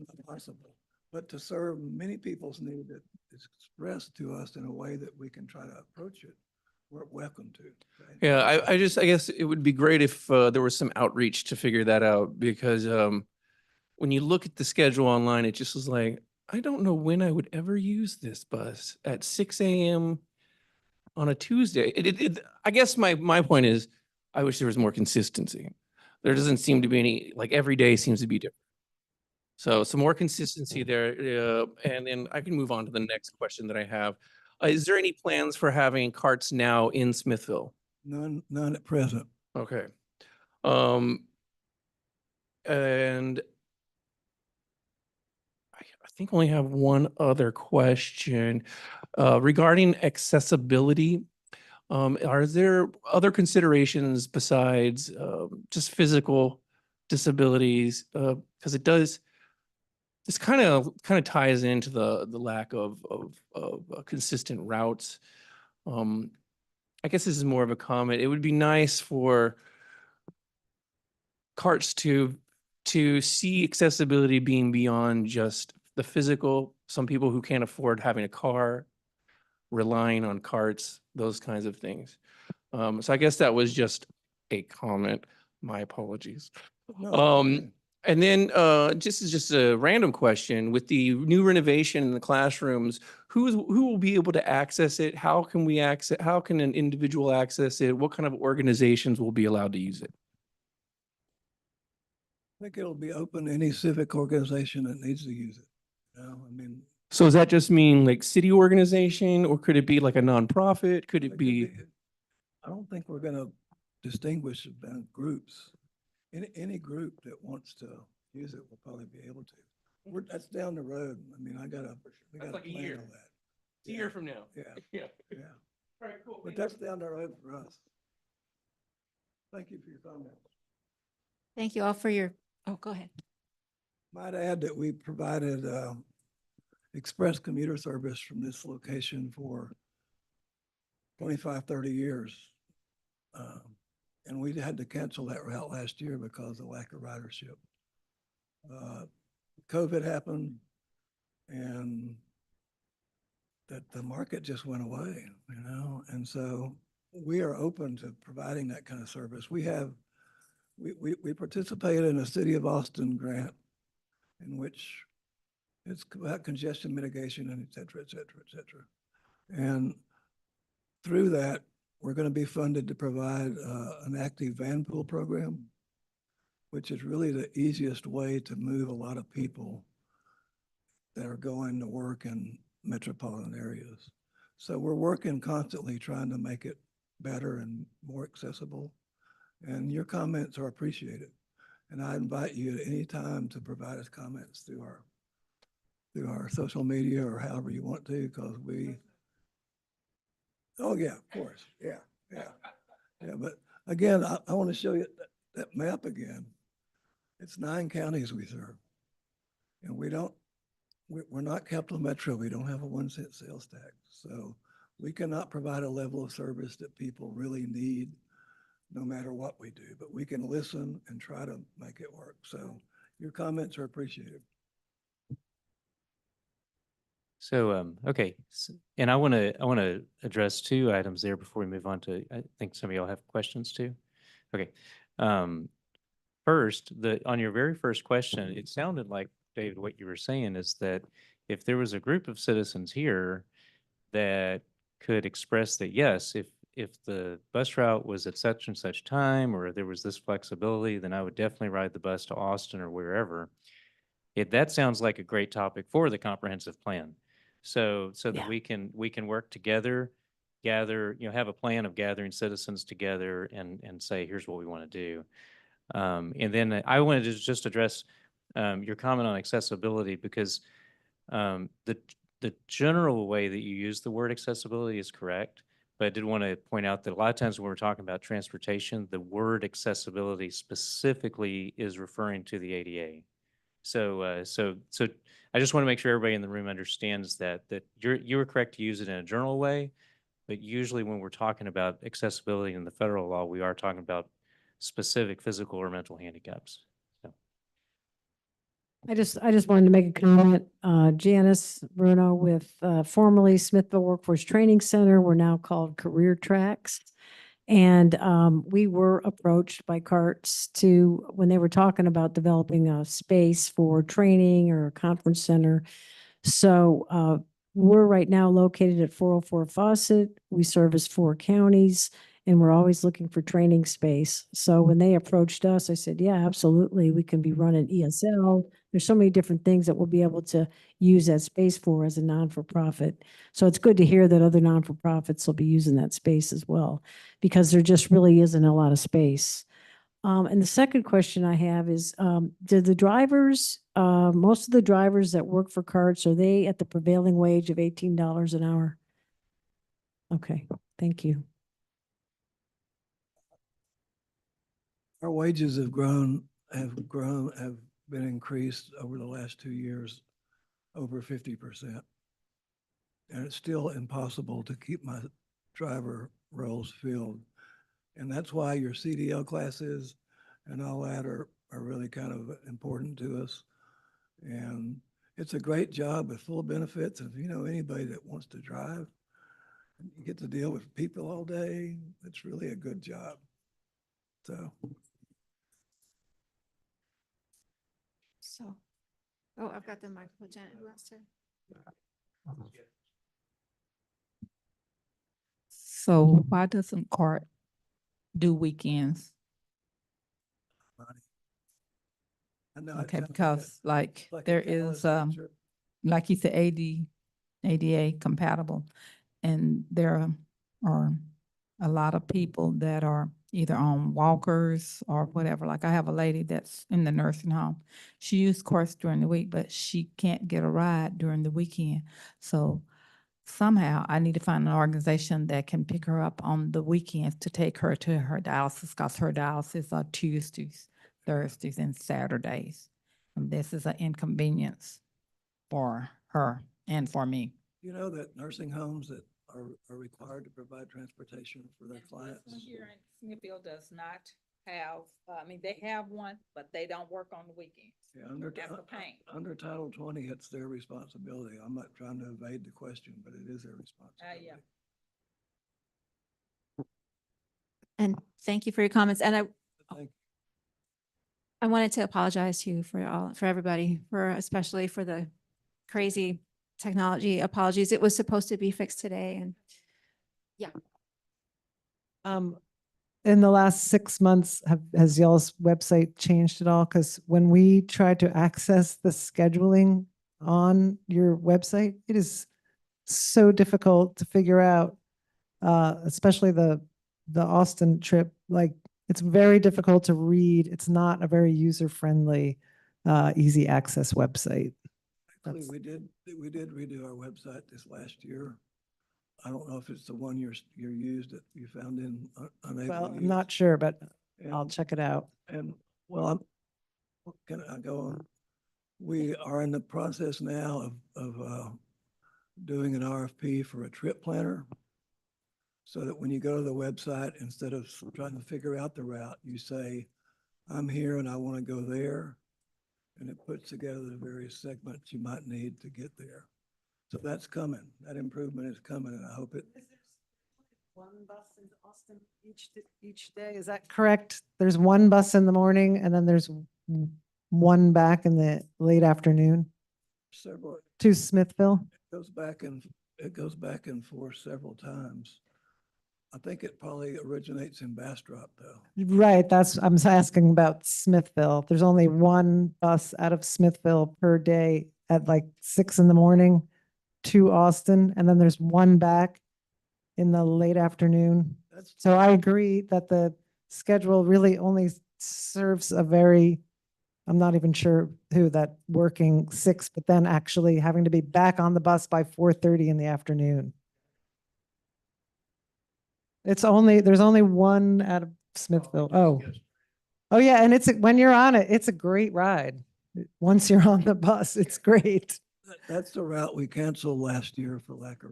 is not possible, but to serve many people's need that is expressed to us in a way that we can try to approach it, we're welcome to. Okay? Yeah, I guess it would be great if there was some outreach to figure that out, because when you look at the schedule online, it just was like, I don't know when I would ever use this bus at 6 a.m. on a Tuesday. I guess my point is, I wish there was more consistency. There doesn't seem to be any, like, every day seems to be different. So some more consistency there. And then I can move on to the next question that I have. Is there any plans for having carts now in Smithville? None at present. Okay. And I think I only have one other question regarding accessibility. Are there other considerations besides just physical disabilities? Because it does, this kind of ties into the lack of consistent routes. I guess this is more of a comment. It would be nice for carts to see accessibility being beyond just the physical. Some people who can't afford having a car, relying on carts, those kinds of things. So I guess that was just a comment. My apologies. No, it's okay. And then just a random question, with the new renovation in the classrooms, who will be able to access it? How can an individual access it? What kind of organizations will be allowed to use it? I think it'll be open to any civic organization that needs to use it. You know, I mean, So does that just mean like city organization, or could it be like a nonprofit? Could it be? I don't think we're gonna distinguish about groups. Any group that wants to use it will probably be able to. That's down the road. I mean, we That's gotta like a plan year. on that. It's a year from now. Yeah, Yeah. yeah. All right, cool. But that's down the road for us. Thank you for your comments. Thank you all for your, oh, go ahead. Might add that we provided express commuter service from this location for 25, 30 years. And we had to cancel that route last year because of lack of ridership. COVID happened and that the market just went away, you know? And so we are open to providing that kind of service. We participate in a City of Austin grant in which it's about congestion mitigation and et cetera, et cetera, et cetera. And through that, we're going to be funded to provide an active van pool program, which is really the easiest way to move a lot of people that are going to work in metropolitan areas. So we're working constantly trying to make it better and more accessible. And your comments are appreciated. And I invite you at any time to provide us comments through our social media or however you want to, because oh yeah, of course, yeah. But again, I want to show you that map again. It's 9 counties we serve, and we're not Capital Metro. We don't have a 1-cent sales tax, so we cannot provide a level of service that people really need, no matter what we do. But we can listen and try to make it work. So your comments are appreciated. So, okay, and I want to address 2 items there before we move on to, I think some of y'all have questions too. Okay. First, on your very first question, it sounded like, David, what you were saying is that if there was a group of citizens here that could express that, yes, if the bus route was at such and such time, or there was this flexibility, then I would definitely ride the bus to Austin or wherever. That sounds like a great topic for the comprehensive plan. So that we can work together, gather, have a plan of gathering citizens together and say, here's what we want to do. And then I wanted to just address your comment on accessibility, because the general way that you use the word accessibility is correct. But I did want to point out that a lot of times when we're talking about transportation, the word accessibility specifically is referring to the ADA. So I just want to make sure everybody in the room understands that you were correct to use it in a general way, but usually when we're talking about accessibility in the federal law, we are talking about specific physical or mental handicaps. So. I just wanted to make a comment. Janice Bruno with formerly Smithville Workforce Training Center. We're now called Career Tracks. And we were approached by CARTS when they were talking about developing a space for training or a conference center. So we're right now located at 404 Fawcett. We service 4 counties, and we're always looking for training space. So when they approached us, I said, yeah, absolutely. We can be running ESL, There's so many different things that we'll be able to use that space for as a non-for-profit. So it's good to hear that other non-for-profits will be using that space as well, because there just really isn't a lot of space. And the second question I have is, do the drivers, most of the drivers that work for carts, are they at the prevailing wage of $18 an hour? Okay, thank you. Our wages have been increased over the last 2 years, over 50%. And it's still impossible to keep my driver roles filled. And that's why your CDL classes and all that are really kind of important to us. And it's a great job with full benefits. If you know anybody that wants to drive, you get to deal with people all day. It's really a good job. So. So, oh, I've got the microphone. Janet, who wants to? So why doesn't CART do weekends? Money. I know it Okay, sounds because like like a there callous is, nature. like you said, ADA compatible. And there are a lot of people that are either on walkers or whatever. Like I have a lady that's in the nursing home. She used course during the week, but she can't get a ride during the weekend. So somehow I need to find an organization that can pick her up on the weekends to take her to her dialysis, because her dialysis are Tuesdays, Thursdays, and Saturdays. And this is an inconvenience for her and for me. You know that nursing homes that are required to provide transportation for their clients? Here in Smithville does not have, I mean, they have one, but they don't work on the weekends. Yeah, That's a pain. under Title 20, it's their responsibility. I'm not trying to evade the question, but it is their responsibility. Yeah. And thank you for your comments. And Thank I wanted to apologize to you for everybody, especially for the crazy technology. Apologies. It was supposed to be fixed today, and In the last 6 months, has y'all's website changed at all? Because when we tried to access the scheduling on your website, it is so difficult to figure out, especially the Austin trip. Like, it's very difficult to read. It's not a very user-friendly, easy access website. Actually, That's- we did redo our website this last year. I don't know if it's the one you're used that you found in unable Well, to I'm use. not sure, but I'll And- check it out. And well, can I go on? We are in the process now of doing an RFP for a trip planner, so that when you go to the website, instead of trying to figure out the route, you say, I'm here and I want to go there. And it puts together the various segments you might need to get there. So that's coming. That improvement is coming, and I hope it. One bus in Austin each day, is that correct? There's one bus in the morning and then there's one back in the late afternoon Several, to Smithville? it goes back and forth several times. I think it probably originates in Bastrop though. Right, I'm asking about Smithville. There's only one bus out of Smithville per day at like 6 in the morning to Austin, and then there's one back in the late afternoon. That's, So I agree that the schedule really only serves I'm not even sure who, that working 6, but then actually having to be back on the bus by 4:30 in the afternoon. There's only one out of Smithville. Oh yeah, and when you're on it, it's a great ride. Once you're on the bus, it's great. that's the route we canceled last year for lack of.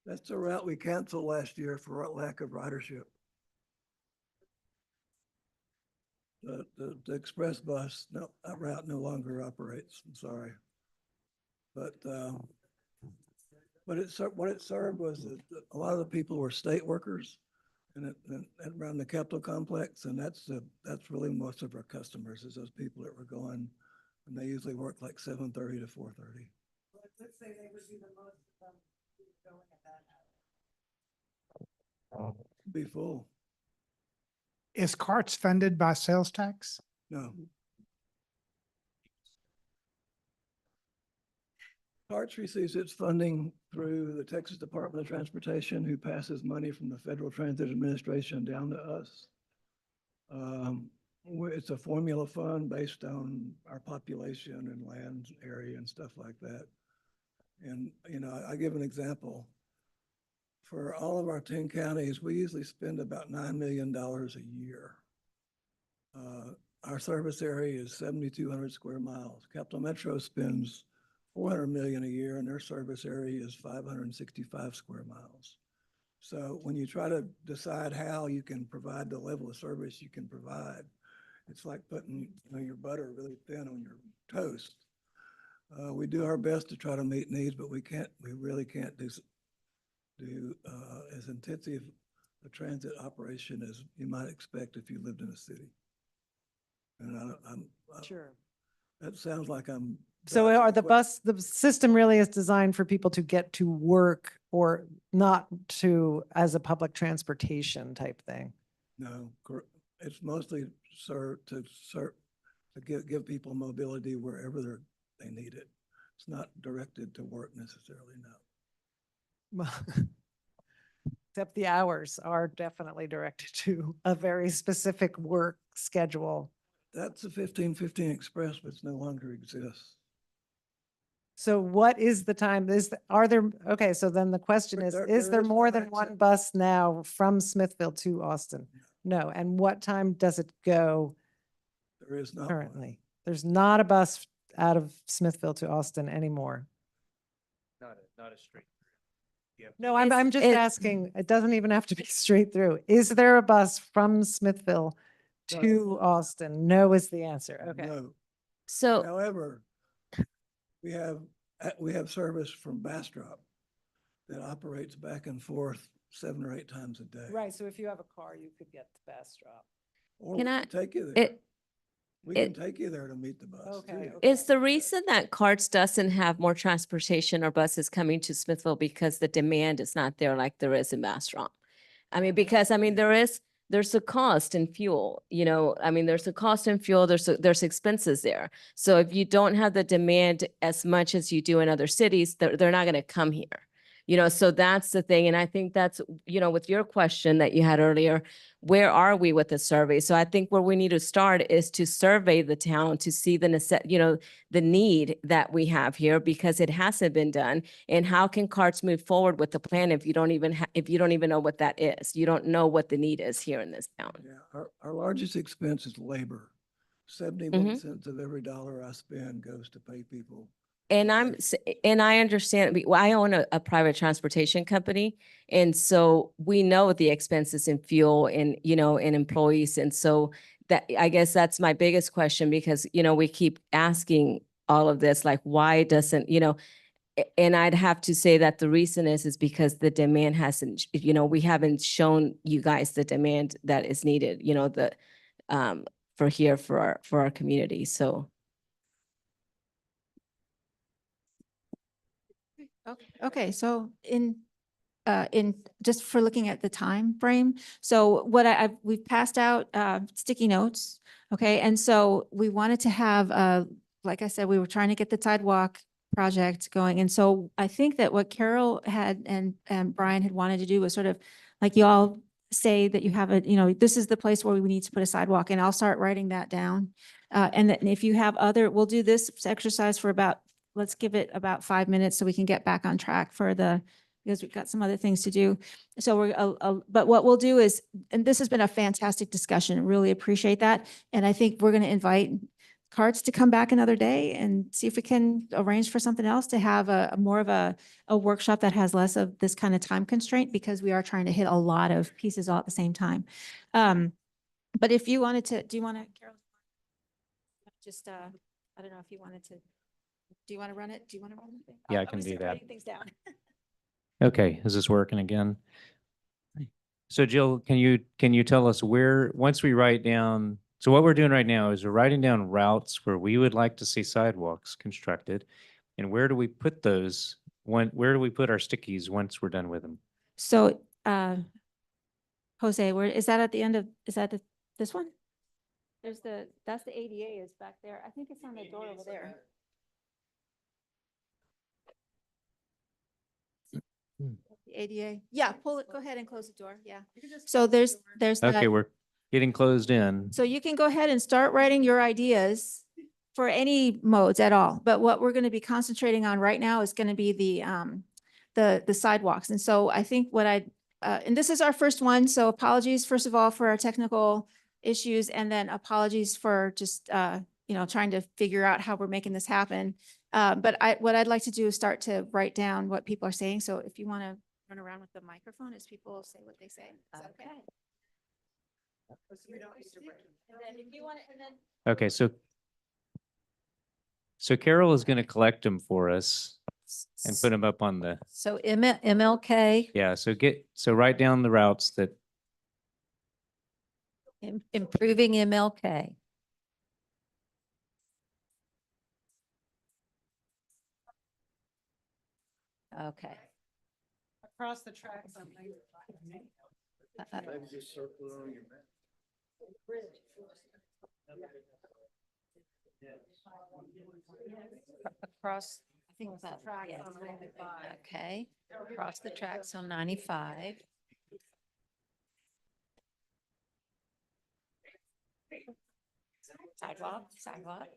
That's the route we canceled last year for lack of ridership. The express bus, no, that route no longer operates. I'm sorry. But what it served was that a lot of the people were state workers and around the Capitol complex. And that's really most of our customers, is those people that were going, and they usually work like 7:30 to 4:30. Let's say they would be the most going at that hour. Be full. Is carts funded by sales tax? No. CARTS receives its funding through the Texas Department of Transportation, who passes money from the Federal Transit Administration down to us. It's a formula fund based on our population and land area and stuff like that. And, you know, I give an example. For all of our 10 counties, we usually spend about $9 million a year. Our service area is 7,200 square miles. Capital Metro spends 400 million a year, and their service area is 565 square miles. So when you try to decide how you can provide the level of service you can provide, it's like putting, you know, your butter really thin on your toast. We do our best to try to meet needs, but we really can't do as intensive a transit operation as you might expect if you lived in a city. And Sure. that sounds like I'm. So dodging are the que- the system really is designed for people to get to work or not to as a public transportation type thing? No, it's mostly to give people mobility wherever they need it. It's not directed to work necessarily, no. Except the hours are definitely directed to a very specific work schedule. That's the 1515 Express, which no longer exists. So what is the time? Are there, okay, so then the question But is there there is more no than access. one bus now from Smithville to Austin? No. And what time does it go There is not one. currently? There's not a bus out of Smithville to Austin anymore. Not a straight. No, I'm just asking, it doesn't even have to be straight through. Is there a bus from Smithville No. to Austin? No is the answer. Okay. No. So, However, we have service from Bastrop that operates back and forth 7 or 8 times a day. Right, so if you have a car, you could get the Bastrop. Or Can we I- can take you there. We can it- take you there to meet the bus. Okay, too. okay. is the reason that CARTS doesn't have more transportation or buses coming to Smithville because the demand is not there like there is in Bastrop? I mean, because, I mean, there's a cost in fuel, you know, I mean, there's a cost in fuel, there's expenses there. So if you don't have the demand as much as you do in other cities, they're not going to come here. You know, so that's the thing. And I think that's, you know, with your question that you had earlier, where are we with the survey? So I think where we need to start is to survey the town to see the the need that we have here because it hasn't been done. And how can CARTS move forward with the plan if you don't even know what that is? You don't know what the need is here in this town. Yeah, our largest expense is labor. 71 cents of every dollar I spend goes to pay people. And and I understand, I own a private transportation company. And so we know the expenses in fuel and, you know, and employees. And so that, I guess that's my biggest question because, you know, we keep asking all of this, like, why doesn't, you know, and I'd have to say that the reason is because the demand hasn't, you know, we haven't shown you guys the demand that is needed, you know, for here, for our community. So. Okay, so in just for looking at the time frame, so what we've passed out sticky notes, okay, and so we wanted to have like I said, we were trying to get the sidewalk project going, and so I think that what Carol had and Brian had wanted to do was sort of like you all say that you have you know, this is the place where we need to put a sidewalk, and I'll start writing that down, and then if you have we'll do this exercise for about. Let's give it about 5 minutes so we can get back on track because we've got some other things to do. So but what we'll do is, and this has been a fantastic discussion, really appreciate that. And I think we're going to invite CARTS to come back another day and see if we can arrange for something else to have more of a workshop that has less of this kind of time constraint because we are trying to hit a lot of pieces all at the same time. But if you wanted to, do you want to, Carol? Just, I don't know if you wanted to. Do you want to run it? Do you want to run the thing? Yeah, I I'm can gonna do start that. writing things down. Okay, is this working again? So Jill, can you tell us where, once we write down, so what we're doing right now is we're writing down routes where we would like to see sidewalks constructed. And where do we put those? Where do we put our stickies once we're done with them? So, Jose, where, is that at the end of, is that this one? That's the ADA is back there. I think it's on the door over there. The ADA, yeah, pull it, go ahead and close the door, yeah. So there's Okay, that. we're getting closed in. So you can go ahead and start writing your ideas for any modes at all. But what we're going to be concentrating on right now is going to be the sidewalks. And so I think and this is our first one. So apologies, first of all, for our technical issues, and then apologies for just, trying to figure out how we're making this happen. But what I'd like to do is start to write down what people are saying. So if you want to run around with the microphone as people say what they say. Is that okay? And then if you want to, and then Okay, so Carol is going to collect them for us and put them up on the, So MLK, yeah, so write down the routes that, improving MLK. Okay. Across the tracks. Across, I think that, yeah. Okay, across the tracks on 95. Sidewalk. Sidewalk.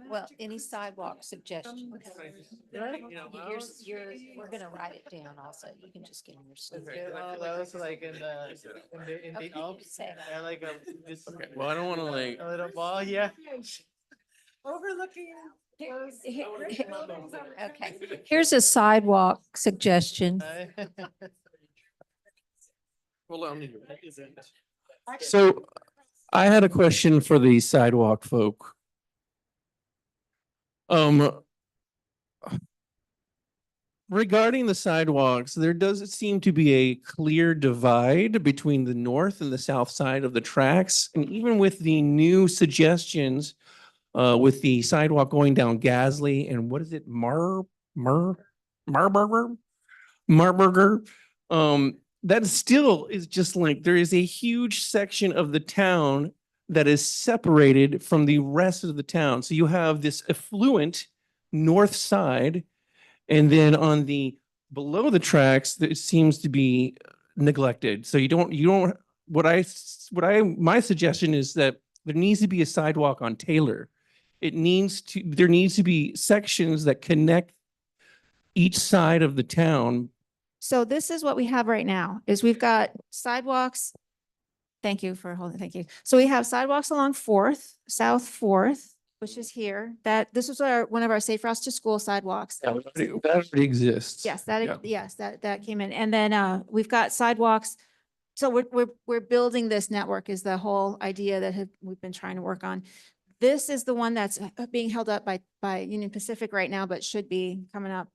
Well, any sidewalk suggestions? We're gonna write it down also. You can just get in your. That was like in the Okay, Alps. say it. And like this Okay, well, I don't want to like, a little ball, yeah. Overlooking. Okay, here's a sidewalk suggestion. hold on. So I had a question for the sidewalk folk. Regarding the sidewalks, there does seem to be a clear divide between the north and the south side of the tracks. And even with the new suggestions, with the sidewalk going down Gasley and what is it, Marburger? That still is just like, there is a huge section of the town that is separated from the rest of the town. So you have this affluent north side, and then on the below the tracks, it seems to be neglected. So my suggestion is that there needs to be a sidewalk on Taylor. There needs to be sections that connect each side of the town. So this is what we have right now, is we've got sidewalks. Thank you for holding, thank you. So we have sidewalks along Fourth, South Fourth, which is here. This was one of our safe routes to school sidewalks. That already exists. Yes, Yeah. that came in. And then we've got sidewalks. So we're building this network is the whole idea that we've been trying to work on. This is the one that's being held up by Union Pacific right now, but should be coming up.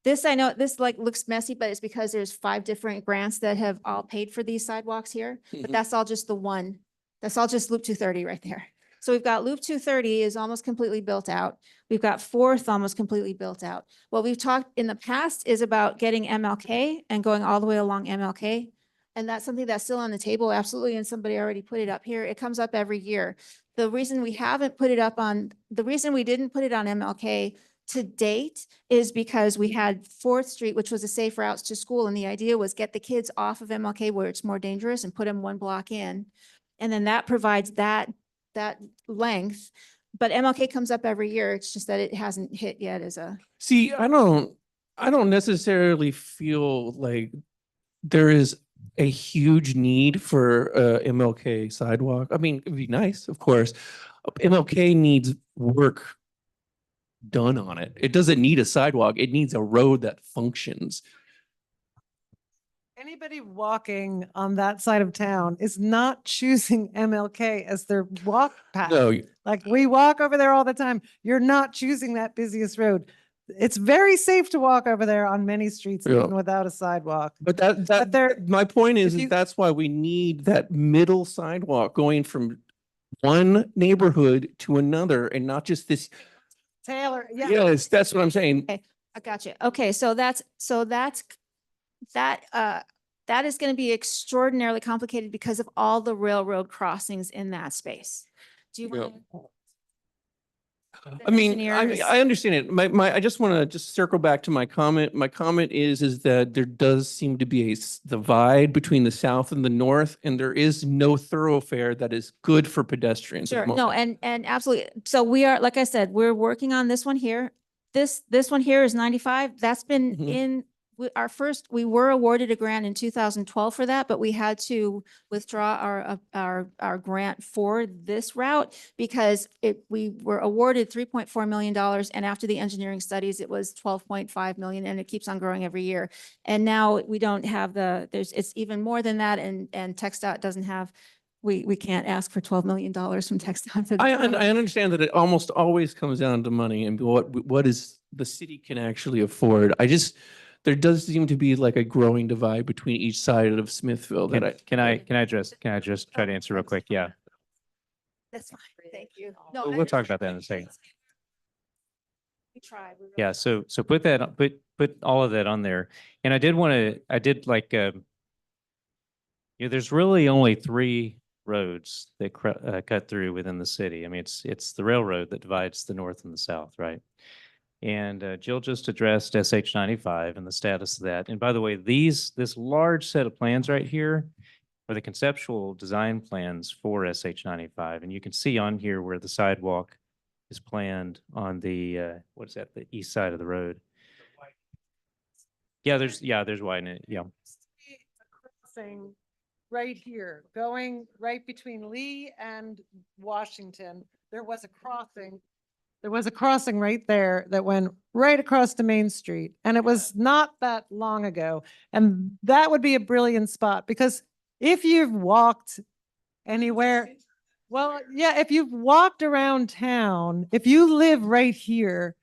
This, I know, this like looks messy, but it's because there's 5 different grants that have all paid for these sidewalks here. But Mhm. that's all just the one. That's all just Loop 230 right there. So we've got Loop 230 is almost completely built out. We've got Fourth almost completely built out. What we've talked in the past is about getting MLK and going all the way along MLK. And that's something that's still on the table, absolutely. And somebody already put it up here. It comes up every year. The reason we didn't put it on MLK to date is because we had 4th Street, which was a safe routes to school. And the idea was get the kids off of MLK where it's more dangerous and put them 1 block in. And then that provides that length. But MLK comes up every year. It's just that it hasn't hit yet as a. See, I don't necessarily feel like there is a huge need for MLK sidewalk. I mean, it'd be nice, of course. MLK needs work done on it. It doesn't need a sidewalk. It needs a road that functions. Anybody walking on that side of town is not choosing MLK as their walk path. No, Like we walk over there all the time. You're not choosing that busiest road. It's very safe to walk over there on many streets Yeah. even without a sidewalk. but there- my point is you- that's why we need that middle sidewalk going from one neighborhood to another and not just this. Taylor, yeah. Yes, that's what I'm saying. Okay, I got you. Okay, that is going to be extraordinarily complicated because of all the railroad crossings in that space. Do you Yeah. want? I mean, engineers- I understand it. I just want to just circle back to my comment. My comment is that there does seem to be a divide between the south and the north, and there is no thoroughfare that is good for pedestrians at Sure, the no, moment. and absolutely. So we are, like I said, we're working on this one here. This one here is 95. That's been Mhm. in, we were awarded a grant in 2012 for that, but we had to withdraw our grant for this route because we were awarded $3.4 million. And after the engineering studies, it was 12.5 million, and it keeps on growing every year. And now we don't have it's even more than that. And TxDOT doesn't have, we can't ask for $12 million from TxDOT. I understand that it almost always comes down to money and what is the city can actually afford. There does seem to be like a growing divide between each side of Smithville that Can I just try to answer real quick? Yeah. That's fine. Thank you. We'll talk about that in a second. We tried. We really Yeah, tried. so put all of that on there. And I did like, there's really only 3 roads that cut through within the city. I mean, it's the railroad that divides the north and the south, right? And Jill just addressed SH 95 and the status of that. And by the way, this large set of plans right here are the conceptual design plans for SH 95. And you can see on here where the sidewalk is planned on the, what is that, the east side of the road. Yeah, there's widening, yeah. Crossing right here, going right between Lee and Washington. There was a crossing. There was a crossing right there that went right across to Main Street. And it was not that long ago. And that would be a brilliant spot because if you've walked anywhere, well, yeah, if you've walked around town, if you live right here,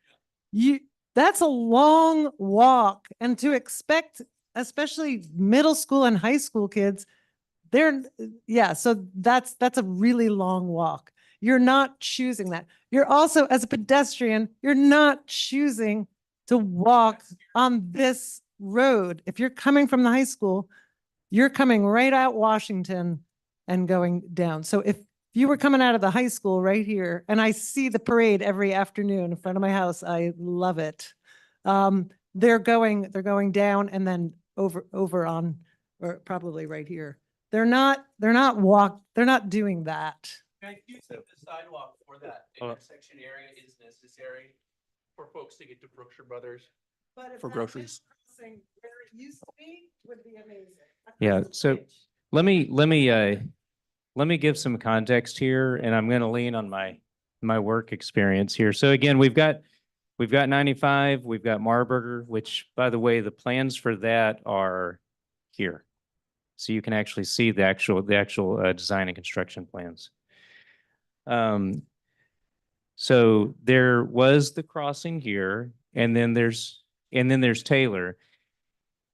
that's a long walk. And to expect, especially middle school and high school kids, so that's a really long walk. You're not choosing that. You're also, as a pedestrian, you're not choosing to walk on this road. If you're coming from the high school, you're coming right out Washington and going down. So if you were coming out of the high school right here, and I see the parade every afternoon in front of my house, I love it. They're going down and then over on, or probably right here. They're not doing that. I use the sidewalk for that intersection area is necessary for folks to get to Brookshire Brothers for groceries. Where it used to be would be amazing. Yeah, so let me give some context here, and I'm going to lean on my work experience here. So again, we've got 95, we've got Marburger, which, by the way, the plans for that are here. So you can actually see the actual design and construction plans. So there was the crossing here, and then there's Taylor.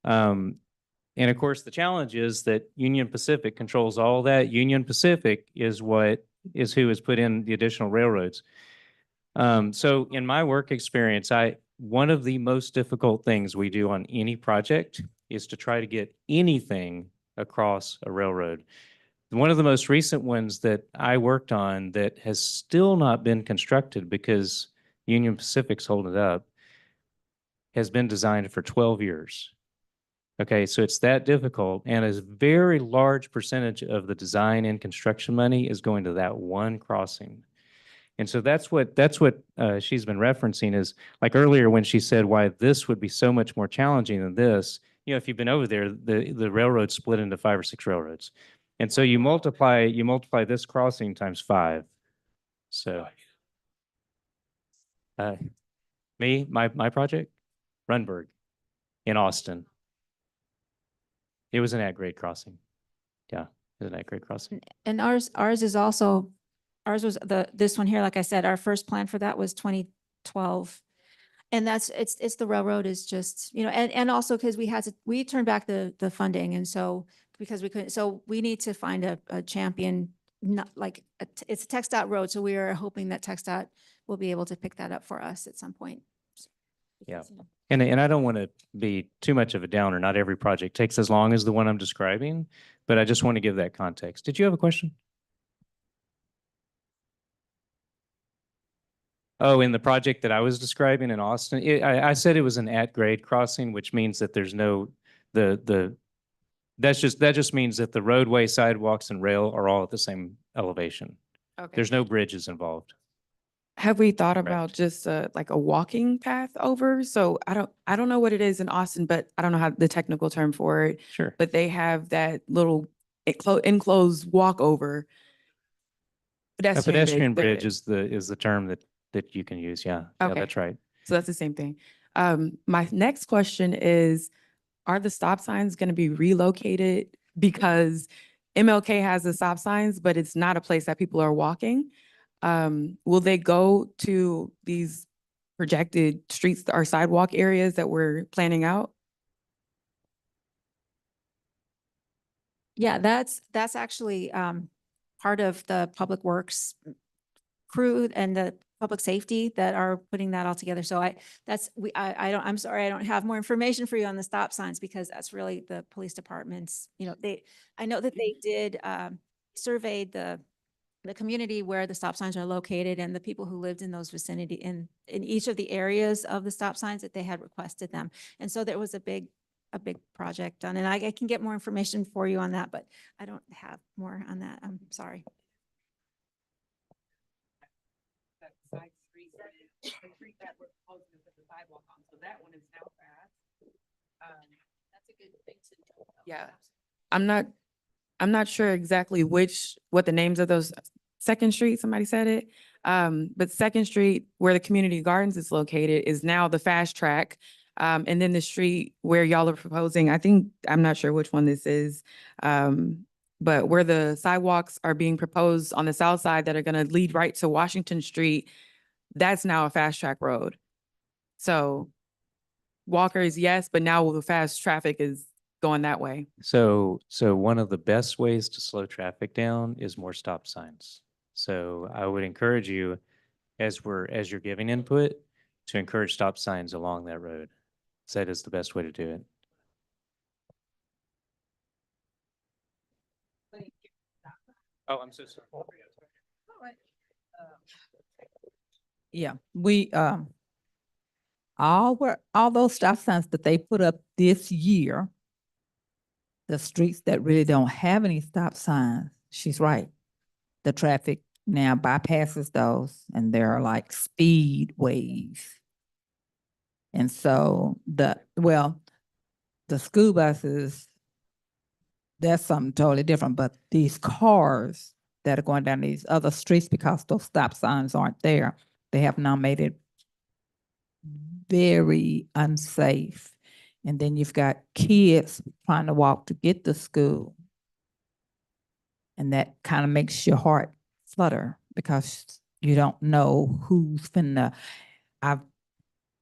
And of course, the challenge is that Union Pacific controls all that. Union Pacific is who has put in the additional railroads. So in my work experience, one of the most difficult things we do on any project is to try to get anything across a railroad. One of the most recent ones that I worked on that has still not been constructed because Union Pacific's holding it up has been designed for 12 years. Okay, so it's that difficult, and a very large percentage of the design and construction money is going to that one crossing. And so that's what she's been referencing is like earlier when she said why this would be so much more challenging than this. If you've been over there, the railroad split into 5 or 6 railroads. And so you multiply this crossing times 5. So my project, Runberg in Austin. It was an at-grade crossing. Yeah, it was an at-grade crossing. And ours was this one here, like I said, our first plan for that was 2012. And it's the railroad is just, and also because we turned back the funding. And so, because we couldn't, so we need to find a champion, not like, it's a TxDOT road. So we are hoping that TxDOT will be able to pick that up for us at some point. Yeah. And I don't want to be too much of a downer. Not every project takes as long as the one I'm describing, but I just want to give that context. Did you have a question? Oh, in the project that I was describing in Austin, I said it was an at-grade crossing, which means that there's no, that just means that the roadway, sidewalks, and rail are all at the same elevation. Okay. There's no bridges involved. Have we thought Correct. about just like a walking path over? So I don't know what it is in Austin, but I don't know how the technical term for it, Sure. but they have that little enclosed walkover. A Pedestrian pedestrian there it bridge is the term that you can use. Yeah. Yeah, Okay. that's right. So that's the same thing. My next question is, are the stop signs going to be relocated? Because MLK has the stop signs, but it's not a place that people are walking. Will they go to these projected streets or sidewalk areas that we're planning out? Yeah, that's actually part of the Public Works crew and the public safety that are putting that all together. So I'm sorry, I don't have more information for you on the stop signs because that's really the police department's, I know that they did surveyed the community where the stop signs are located and the people who lived in those vicinity in each of the areas of the stop signs that they had requested them. And so there was a big project done, and I can get more information for you on that, but I don't have more on that. I'm sorry. That's a good thing to know. Yeah. I'm not sure exactly what the names of those, Second Street, somebody said it. But Second Street, where the community gardens is located, is now the fast track. And then the street where y'all are proposing, I'm not sure which one this is. But where the sidewalks are being proposed on the south side that are gonna lead right to Washington Street, that's now a fast track road. So walkers, yes, but now the fast traffic is going that way. So one of the best ways to slow traffic down is more stop signs. So I would encourage you, as you're giving input, to encourage stop signs along that road. So that is the best way to do it. Oh, I'm so sorry. Yeah, we, all those stop signs that they put up this year, the streets that really don't have any stop signs, she's right. The traffic now bypasses those and they're like speedways. And so the school buses, that's something totally different, but these cars that are going down these other streets because those stop signs aren't there, they have now made it very unsafe. And then you've got kids trying to walk to get to school. And that kind of makes your heart flutter because you don't know who's finna.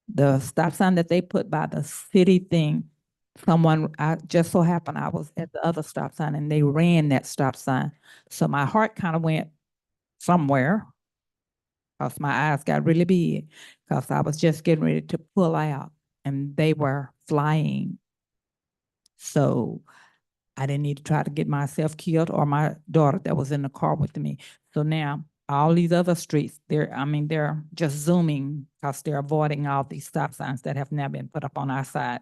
The stop sign that they put by the city thing, I just so happened I was at the other stop sign and they ran that stop sign. So my heart kind of went somewhere because my eyes got really big because I was just getting ready to pull out and they were flying. So I didn't need to try to get myself killed or my daughter that was in the car with me. So now all these other streets, they're just zooming because they're avoiding all these stop signs that have now been put up on our side.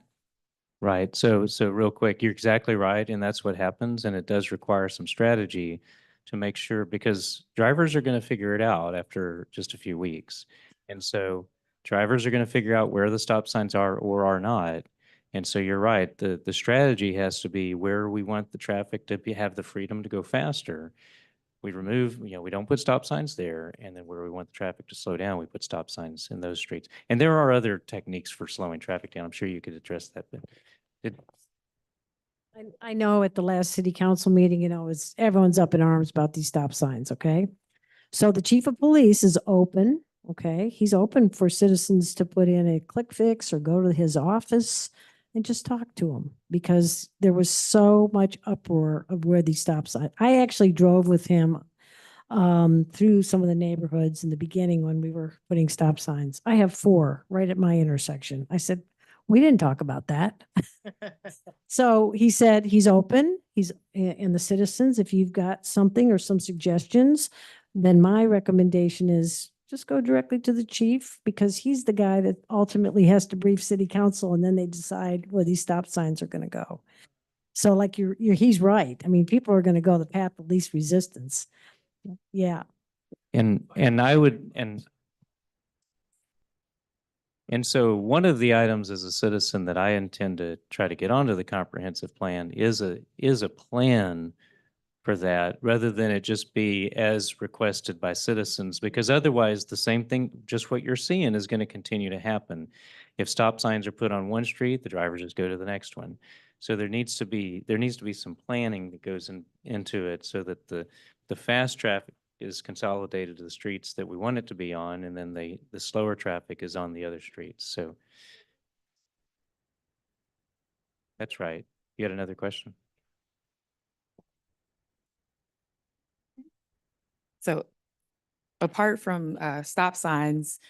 Right. So real quick, you're exactly right. And that's what happens. And it does require some strategy to make sure, because drivers are going to figure it out after just a few weeks. And so drivers are going to figure out where the stop signs are or are not. And so you're right. The strategy has to be where we want the traffic to have the freedom to go faster. We remove, we don't put stop signs there. And then where we want the traffic to slow down, we put stop signs in those streets. And there are other techniques for slowing traffic down. I'm sure you could address that, but I know at the last city council meeting, everyone's up in arms about these stop signs, okay? So the chief of police is open, okay? He's open for citizens to put in a click fix or go to his office and just talk to him because there was so much uproar of where these stop signs. I actually drove with him through some of the neighborhoods in the beginning when we were putting stop signs. I have 4 right at my intersection. I said, we didn't talk about that. So he said he's open, and the citizens, if you've got something or some suggestions, then my recommendation is just go directly to the chief because he's the guy that ultimately has to brief city council and then they decide where these stop signs are going to go. So like he's right. I mean, people are going to go the path of least resistance. Yeah. And I would, and so one of the items as a citizen that I intend to try to get onto the comprehensive plan is a plan for that, rather than it just be as requested by citizens, because otherwise the same thing, just what you're seeing is going to continue to happen. If stop signs are put on one street, the drivers just go to the next one. So there needs to be some planning that goes into it so that the fast traffic is consolidated to the streets that we want it to be on, and then the slower traffic is on the other streets. So that's right. You had another question? So apart from stop signs,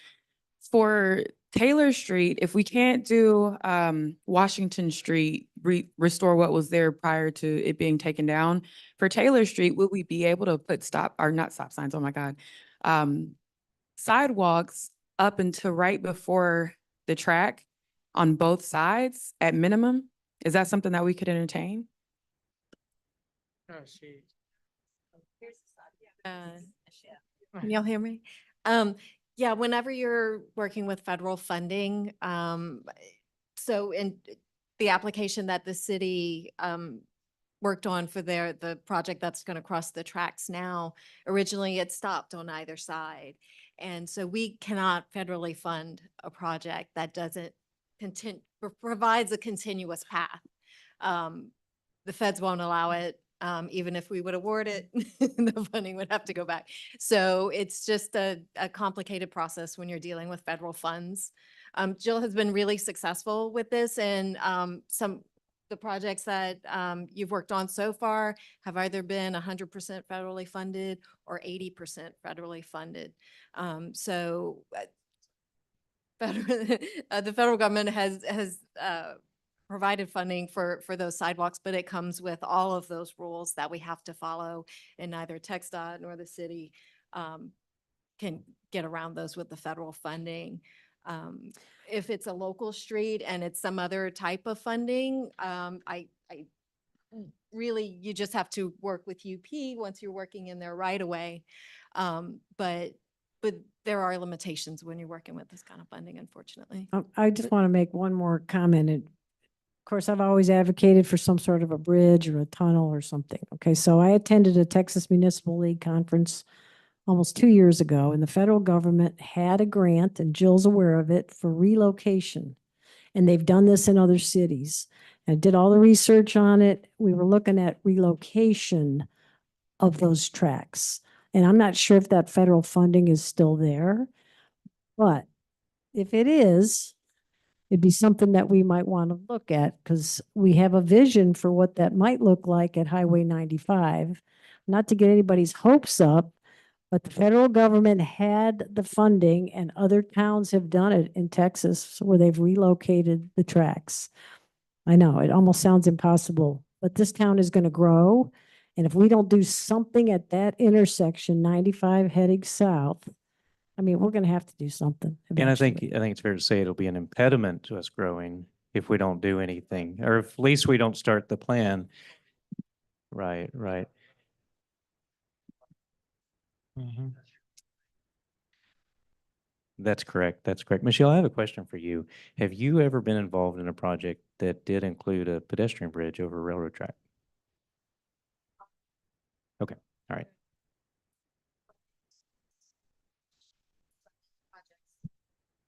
for Taylor Street, if we can't do Washington Street, restore what was there prior to it being taken down, for Taylor Street, would we be able to put not stop signs, oh my God, sidewalks up until right before the track on both sides at minimum? Is that something that we could entertain? Can y'all hear me? Yeah, whenever you're working with federal funding, so in the application that the city worked on for the project that's going to cross the tracks now, originally it stopped on either side. And so we cannot federally fund a project that doesn't provides a continuous path. The feds won't allow it. Even if we would award it, the funding would have to go back. So it's just a complicated process when you're dealing with federal funds. Jill has been really successful with this, and the projects that you've worked on so far have either been 100% federally funded or 80% federally funded. The federal government has provided funding for those sidewalks, but it comes with all of those rules that we have to follow, and neither TxDOT nor the city can get around those with the federal funding. If it's a local street and it's some other type of funding, I really, you just have to work with UP once you're working in there right away. But there are limitations when you're working with this kind of funding, unfortunately. I just want to make one more comment. And of course, I've always advocated for some sort of a bridge or a tunnel or something. Okay, so I attended a Texas Municipal League conference almost 2 years ago, and the federal government had a grant, and Jill's aware of it, for relocation. And they've done this in other cities. And I did all the research on it. We were looking at relocation of those tracks. And I'm not sure if that federal funding is still there, but if it is, it'd be something that we might want to look at because we have a vision for what that might look like at Highway 95. Not to get anybody's hopes up, but the federal government had the funding and other towns have done it in Texas where they've relocated the tracks. I know it almost sounds impossible, but this town is going to grow. And if we don't do something at that intersection, 95 heading south, I mean, we're going to have to do something. And I think eventually. it's fair to say it'll be an impediment to us growing if we don't do anything, or if at least we don't start the plan. Right, right. Mhm. That's correct. That's correct. Michelle, I have a question for you. Have you ever been involved in a project that did include a pedestrian bridge over a railroad track? Okay, all right.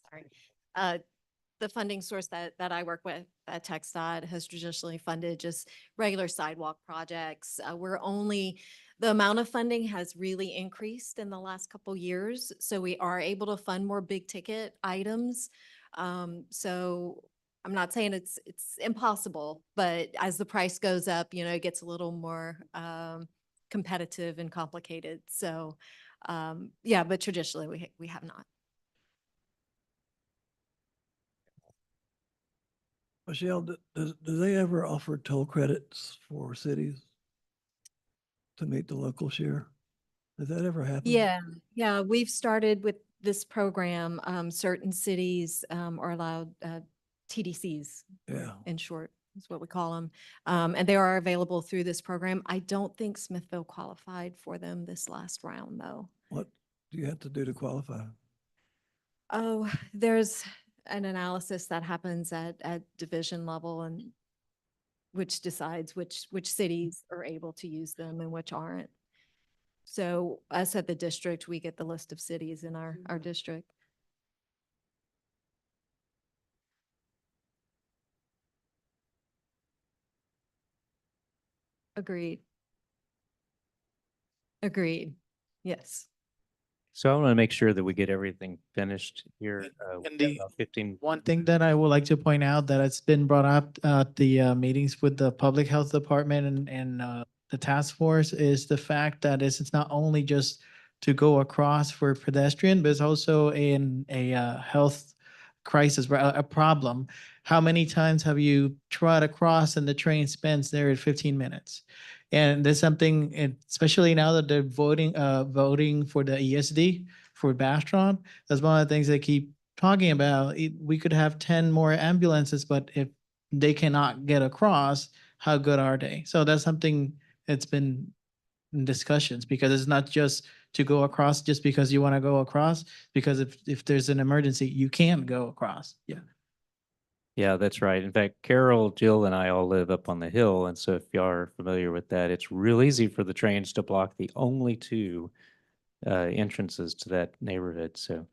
Sorry. The funding source that I work with at TxDOT has traditionally funded just regular sidewalk projects. The amount of funding has really increased in the last couple years. So we are able to fund more big ticket items. So I'm not saying it's impossible, but as the price goes up, it gets a little more competitive and complicated. So yeah, but traditionally we have not. Michelle, do they ever offer toll credits for cities to meet the local share? Does that ever happen? Yeah, we've started with this program, certain cities are allowed TDCs, Yeah. in short, is what we call them. And they are available through this program. I don't think Smithville qualified for them this last round, though. What do you have to do to qualify? Oh, there's an analysis that happens at division level and which decides which cities are able to use them and which aren't. So us at the district, we get the list of cities in our district. Agreed. Agreed. Yes. So I want to make sure that we get everything finished here. We've And got the about 15. one thing that I would like to point out that it's been brought up at the meetings with the public health department and the task force is the fact that it's not only just to go across for pedestrian, but it's also in a health crisis, a problem. How many times have you tried to cross and the train spends there at 15 minutes? And there's something, especially now that they're voting for the ESD for Bastrop, that's one of the things they keep talking about. We could have 10 more ambulances, but if they cannot get across, how good are they? So that's something that's been in discussions because it's not just to go across just because you want to go across, because if there's an emergency, you can't go across. Yeah. Yeah, that's right. In fact, Carol, Jill, and I all live up on the hill. And so if y'all are familiar with that, it's real easy for the trains to block the only two entrances to that neighborhood. So,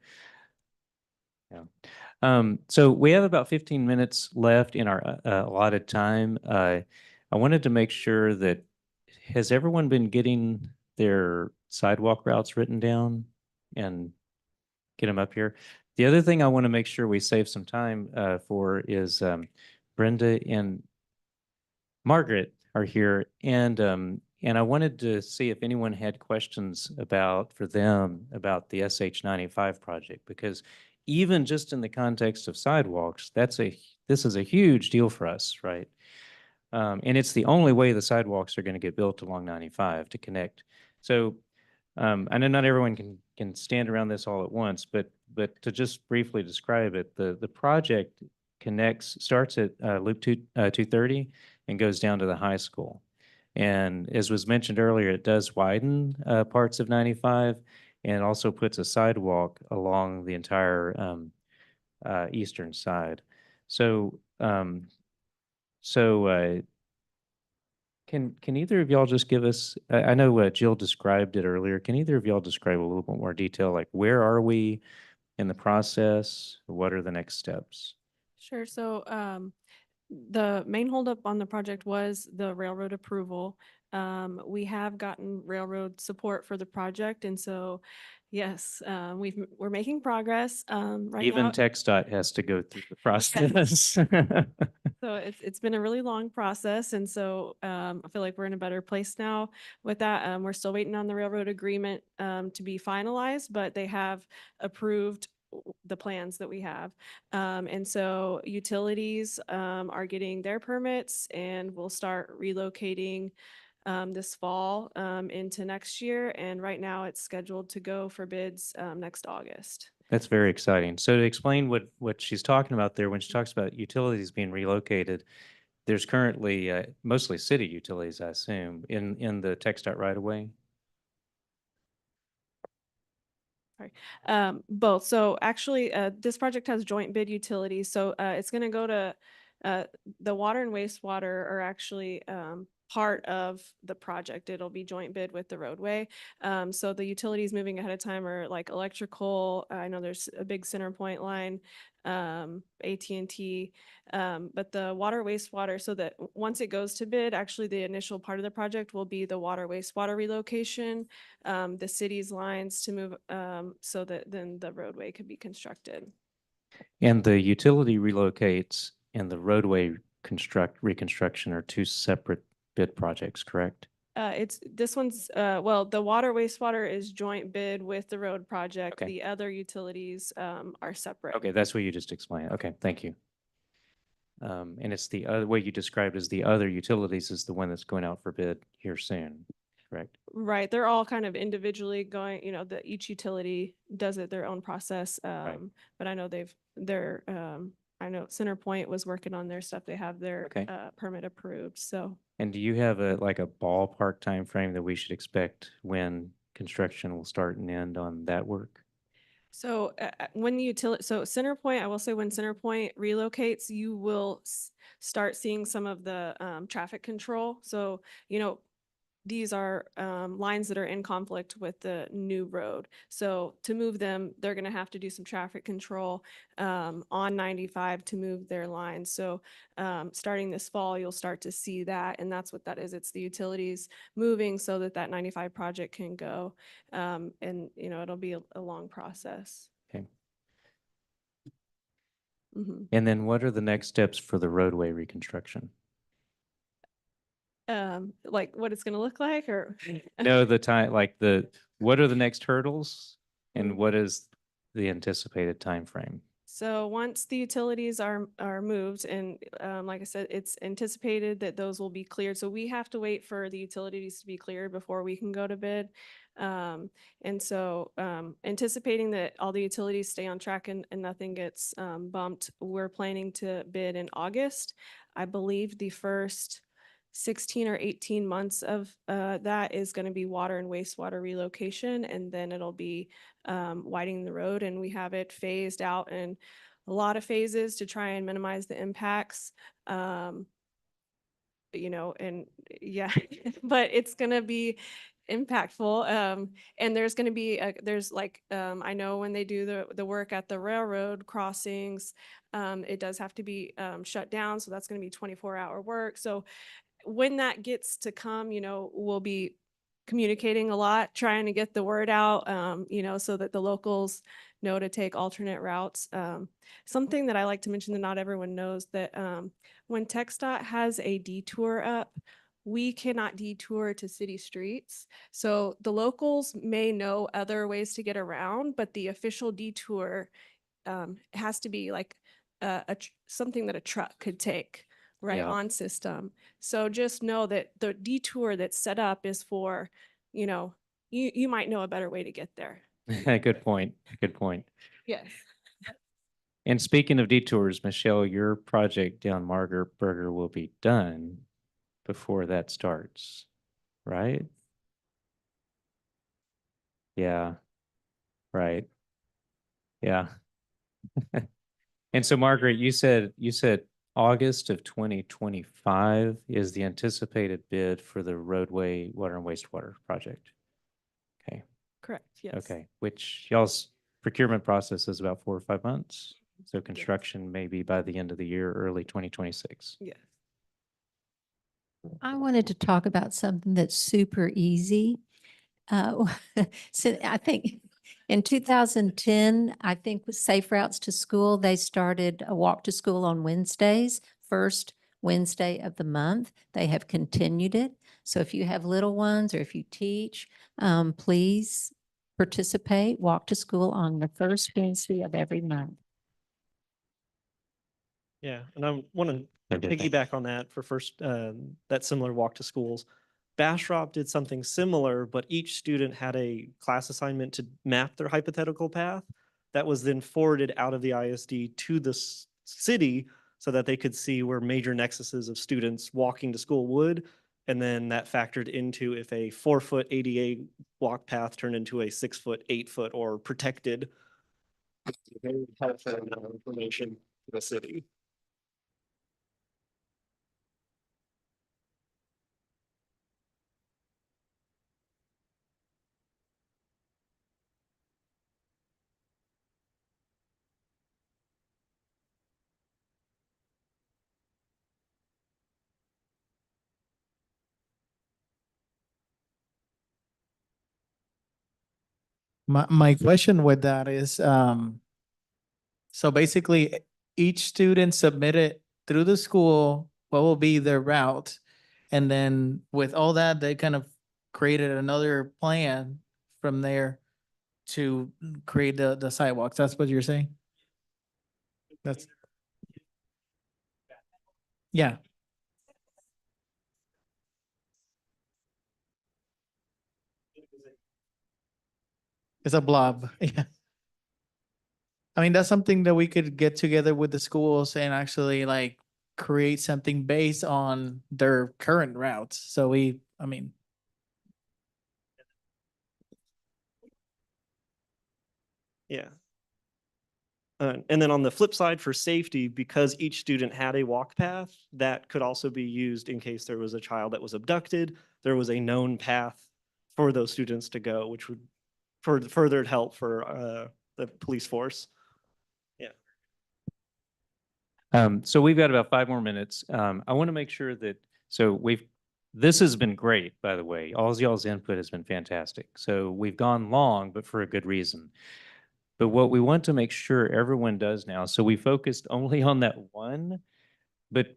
yeah. So we have about 15 minutes left in our allotted time. I wanted to make sure that, has everyone been getting their sidewalk routes written down and get them up here? The other thing I want to make sure we save some time for is Brenda and Margaret are here, and I wanted to see if anyone had questions for them about the SH-95 project, because even just in the context of sidewalks, this is a huge deal for us, right? And it's the only way the sidewalks are going to get built along 95 to connect. So I know not everyone can stand around this all at once, but to just briefly describe it, the project starts at Loop 230 and goes down to the high school. And as was mentioned earlier, it does widen parts of 95 and also puts a sidewalk along the entire eastern side. So can either of y'all just give us, I know Jill described it earlier, can either of y'all describe a little bit more detail, like where are we in the process? What are the next steps? Sure. So the main holdup on the project was the railroad approval. We have gotten railroad support for the project, and so yes, we're making progress. Right Even now, TxDOT has to go through the process. so it's been a really long process, and so I feel like we're in a better place now with that. We're still waiting on the railroad agreement to be finalized, but they have approved the plans that we have. And so utilities are getting their permits, and we'll start relocating this fall into next year. And right now it's scheduled to go for bids next August. That's very exciting. So to explain what she's talking about there, when she talks about utilities being relocated, there's currently mostly city utilities, I assume, in the TxDOT right of way. Sorry. Both. So actually, this project has joint bid utilities. So it's going to go to the water and wastewater are actually part of the project. It'll be joint bid with the roadway. So the utilities moving ahead of time are like electrical. I know there's a big center point line, AT&T, but the water wastewater, so that once it goes to bid, actually the initial part of the project will be the water wastewater relocation, the city's lines to move so that then the roadway could be constructed. And the utility relocates and the roadway reconstruction are two separate bid projects, correct? This one's well, the water wastewater is joint bid with the road project. Okay. The other utilities are separate. Okay, that's what you just explained. Okay, thank you. And it's the other way you described as the other utilities is the one that's going out for bid here soon. correct? Right, they're all kind of individually going, each utility does it their own process. But I know I know CenterPoint was working on their stuff. They have their Okay. permit approved, so. And do you have a ballpark time frame that we should expect when construction will start and end on that work? So when the utility, so CenterPoint, I will say when CenterPoint relocates, you will start seeing some of the traffic control. So, these are lines that are in conflict with the new road. So to move them, they're going to have to do some traffic control on 95 to move their lines. So starting this fall, you'll start to see that. And that's what that is. It's the utilities moving so that that 95 project can go. And, it'll be a long process. Okay. Mm-hmm. And then what are the next steps for the roadway reconstruction? Like what it's going to look like, or No, the time, what are the next hurdles and Mm. what is the anticipated time frame? So once the utilities are moved, and like I said, it's anticipated that those will be cleared. So we have to wait for the utilities to be cleared before we can go to bid. And so anticipating that all the utilities stay on track and nothing gets bumped, we're planning to bid in August. I believe the first 16 or 18 months of that is going to be water and wastewater relocation, and then it'll be widening the road, and we have it phased out in a lot of phases to try and minimize the impacts. And yeah, but it's going to be impactful. And there's going to be, I know when they do the work at the railroad crossings, it does have to be shut down. So that's going to be 24-hour work. So when that gets to come, we'll be communicating a lot, trying to get the word out, so that the locals know to take alternate routes. Something that I like to mention that not everyone knows, that when TxDOT has a detour up, we cannot detour to city streets. So the locals may know other ways to get around, but the official detour has to be like something that a truck could take Yeah. on system. So just know that the detour that's set up is for, you might know a better way to get there. Good point. Good point. Yes. And speaking of detours, Michelle, your project down Margaret Burger will be done before that starts, right? Yeah, right. Yeah. And so Margaret, you said August of 2025 is the anticipated bid for the roadway water and wastewater project. Okay, Correct. Yes. okay, which y'all's procurement process is about 4 or 5 months. So construction may be by the end of the year, early 2026. Yes. I wanted to talk about something that's super easy. So I think in 2010, I think with Safe Routes to School, they started a walk to school on Wednesdays, first Wednesday of the month. They have continued it. So if you have little ones or if you teach, please participate, walk to school on the first Wednesday of every month. Yeah, and I want to Okay, thank- piggyback on that for first, that similar walk to schools. Bastrop did something similar, but each student had a class assignment to map their hypothetical path that was then forwarded out of the ISD to the city so that they could see where major nexuses of students walking to school would. And then that factored into if a 4-foot ADA walk path turned into a 6-foot, 8-foot, or protected. Very helpful amount of information to the city. My question with that is, so basically each student submitted through the school, what will be their route? And then with all that, they kind of created another plan from there to create the sidewalks. That's what you're saying? That's. Yeah. It's a blob. Yeah. I mean, that's something that we could get together with the schools and actually like create something based on their current routes. So I mean, Yeah. And then on the flip side for safety, because each student had a walk path, that could also be used in case there was a child that was abducted. There was a known path for those students to go, which would further help for the police force. Yeah. So we've got about 5 more minutes. I want to make sure that, this has been great, by the way. All y'all's input has been fantastic. So we've gone long, but for a good reason. But what we want to make sure everyone does now, so we focused only on that one, but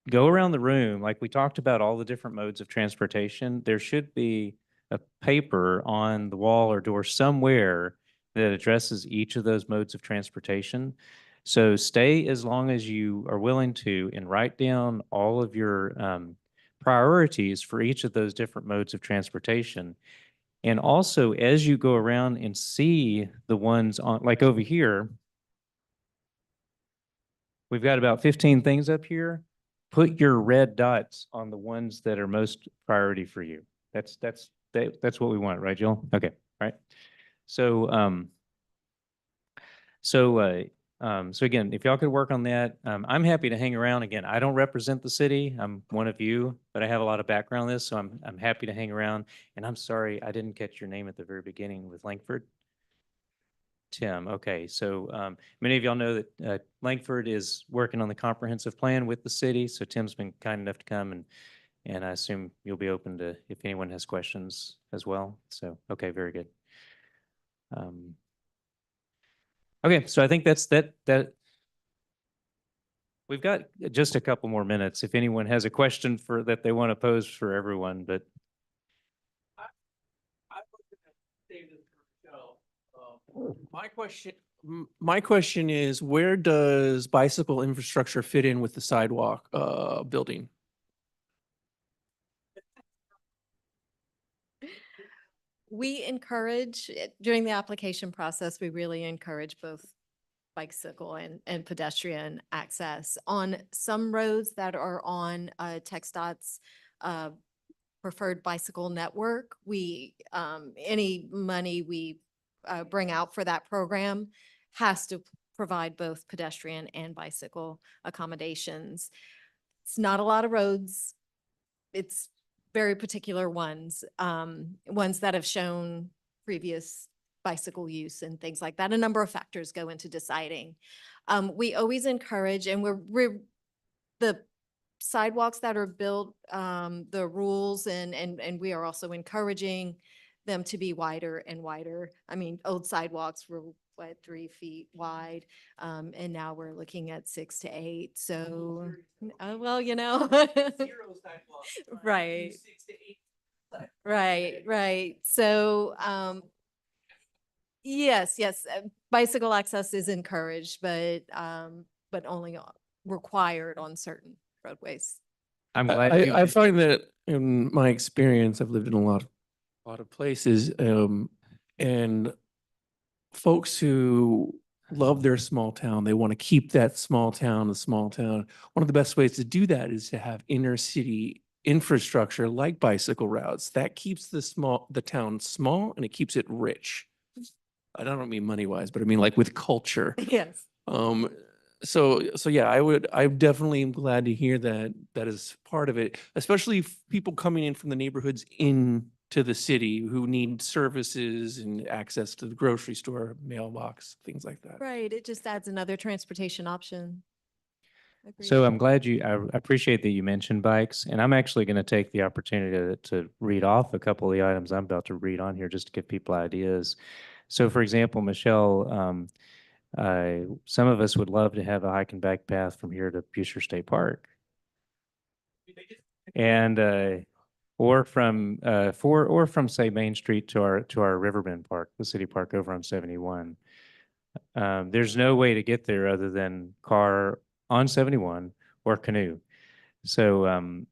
go around the room, like we talked about all the different modes of transportation. There should be a paper on the wall or door somewhere that addresses each of those modes of transportation. So stay as long as you are willing to and write down all of your priorities for each of those different modes of transportation. And also, as you go around and see the ones on, like over here, we've got about 15 things up here. Put your red dots on the ones that are most priority for you. That's what we want, right, Jill? Okay, all right. So so again, if y'all could work on that, I'm happy to hang around. Again, I don't represent the city. I'm one of you, but I have a lot of background on this, so I'm happy to hang around. And I'm sorry, I didn't catch your name at the very beginning with Langford. Tim, okay. So many of y'all know that Langford is working on the comprehensive plan with the city. So Tim's been kind enough to come and I assume you'll be open to if anyone has questions as well. So, okay, very good. Okay, so I think that's that. We've got just a couple more minutes if anyone has a question for that they want to pose for everyone, but My question is, where does bicycle infrastructure fit in with the sidewalk building? We encourage, during the application process, we really encourage both bicycle and pedestrian access. On some roads that are on TxDOT's preferred bicycle network, any money we bring out for that program has to provide both pedestrian and bicycle accommodations. It's not a lot of roads. It's very particular ones, ones that have shown previous bicycle use and things like that. A number of factors go into deciding. We always encourage, and we're the sidewalks that are built, the rules, and we are also encouraging them to be wider and wider. I mean, old sidewalks were 3 feet wide, and now we're looking at 6 to 8. So, well, right. Right. So, yes, bicycle access is encouraged, but only required on certain roadways. I'm glad I find that in my experience, I've lived in a lot of places, and folks who love their small town, they want to keep that small town a small town. One of the best ways to do that is to have inner city infrastructure like bicycle routes. That keeps the town small and it keeps it rich. I don't mean money wise, but I mean like with culture. Yes. So yeah, I'm definitely glad to hear that is part of it, especially people coming in from the neighborhoods into the city who need services and access to the grocery store, mailbox, things like that. Right. It just adds another transportation option. Agreed. So I'm glad I appreciate that you mentioned bikes, and I'm actually going to take the opportunity to read off a couple of the items I'm about to read on here just to give people ideas. So for example, Michelle, some of us would love to have a hike and bike path from here to Bucer State Park. And or from say Main Street to our Riverbend Park, the city park over on 71. There's no way to get there other than car on 71 or canoe. So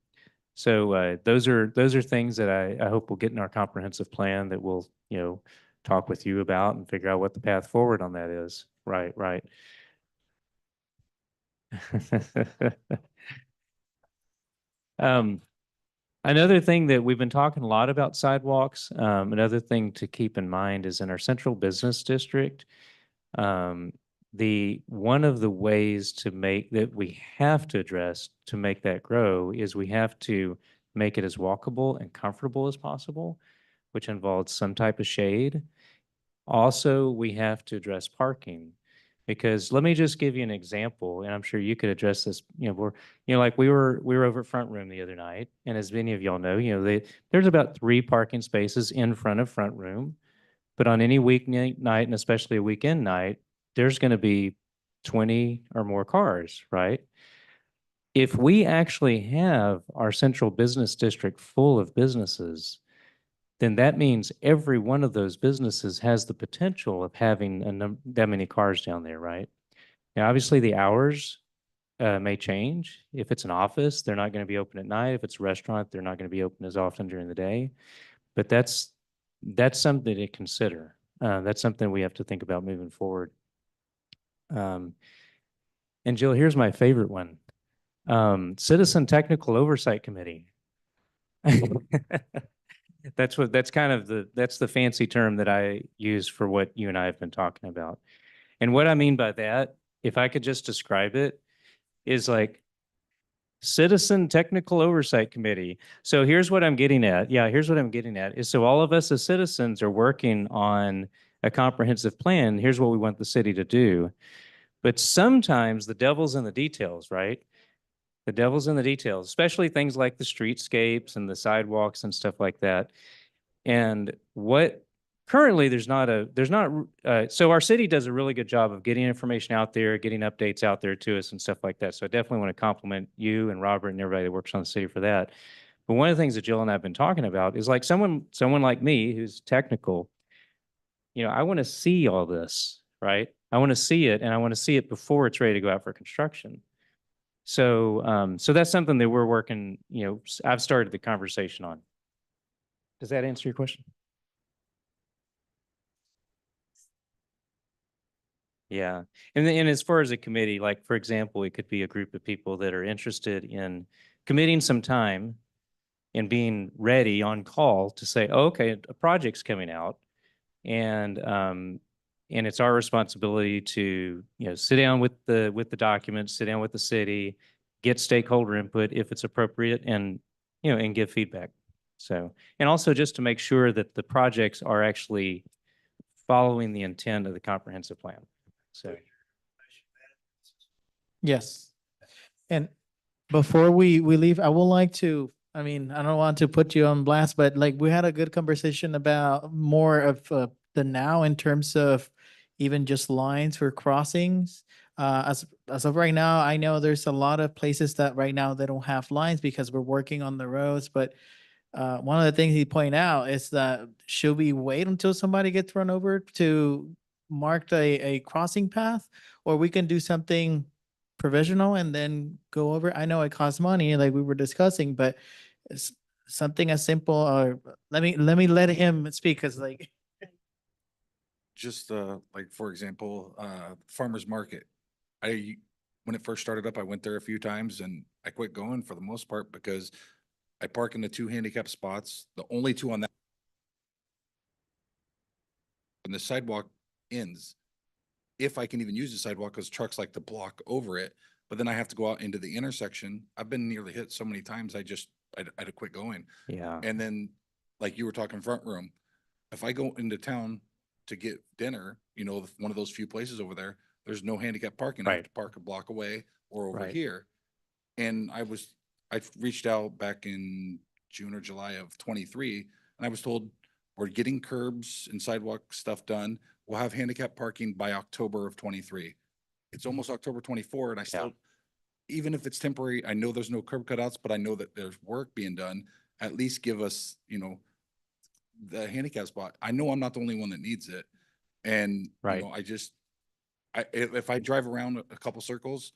those are things that I hope will get in our comprehensive plan that will talk with you about and figure out what the path forward on that is. Right, right. Another thing that we've been talking a lot about sidewalks, another thing to keep in mind is in our central business district, one of the ways to make that we have to address to make that grow is we have to make it as walkable and comfortable as possible, which involves some type of shade. Also, we have to address parking. Because let me just give you an example, and I'm sure you could address this, like we were over at Front Room the other night, and as many of y'all know, there's about 3 parking spaces in front of Front Room, but on any weeknight night, and especially a weekend night, there's going to be 20 or more cars, right? If we actually have our central business district full of businesses, then that means every one of those businesses has the potential of having that many cars down there, right? Now, obviously, the hours may change. If it's an office, they're not going to be open at night. If it's a restaurant, they're not going to be open as often during the day. But that's something to consider. That's something we have to think about moving forward. And Jill, here's my favorite one. Citizen Technical Oversight Committee. That's the fancy term that I use for what you and I have been talking about. And what I mean by that, if I could just describe it, is like Citizen Technical Oversight Committee. So here's what I'm getting at. Yeah, here's what I'm getting at is so all of us as citizens are working on a comprehensive plan. Here's what we want the city to do. But sometimes the devil's in the details, right? The devil's in the details, especially things like the streetscapes and the sidewalks and stuff like that. And currently so our city does a really good job of getting information out there, getting updates out there to us and stuff like that. So I definitely want to compliment you and Robert and everybody that works on the city for that. But one of the things that Jill and I have been talking about is like someone like me who's technical, I want to see all this, right? I want to see it, and I want to see it before it's ready to go out for construction. So that's something that we're working, I've started the conversation on. Does that answer your question? Yeah. And as far as a committee, like, for example, it could be a group of people that are interested in committing some time and being ready on call to say, oh, okay, a project's coming out. And it's our responsibility to, sit down with the documents, sit down with the city, get stakeholder input if it's appropriate, and, and give feedback. So, and also just to make sure that the projects are actually following the intent of the comprehensive plan. So, Yes. And before we leave, I would like to, I don't want to put you on blast, but like we had a good conversation about more of the now in terms of even just lines for crossings. As of right now, I know there's a lot of places that right now they don't have lines because we're working on the roads, but one of the things he pointed out is that should we wait until somebody gets run over to mark a crossing path, or we can do something provisional and then go over? I know it costs money, like we were discussing, but it's something as simple. Or let me let him speak, because like just like for example, farmers market. When it first started up, I went there a few times and I quit going for the most part because I park in the 2 handicap spots, the only 2 on that. And the sidewalk ends. If I can even use the sidewalk, because trucks like to block over it, but then I have to go out into the intersection. I've been nearly hit so many times. I'd quit going. yeah. And then, like you were talking Front Room, if I go into town to get dinner, one of those few places over there, there's no handicap parking. I have Right. to park a block away or over Right. here. And I reached out back in June or July of 23, and I was told we're getting curbs and sidewalk stuff done. We'll have handicap parking by October of 23. It's almost October 24, and I still, even if it's temporary, I know there's no curb cutouts, but I know that there's work being done. At least give us, the handicap spot. I know I'm not the only one that needs it. And, Right. if I drive around a couple circles,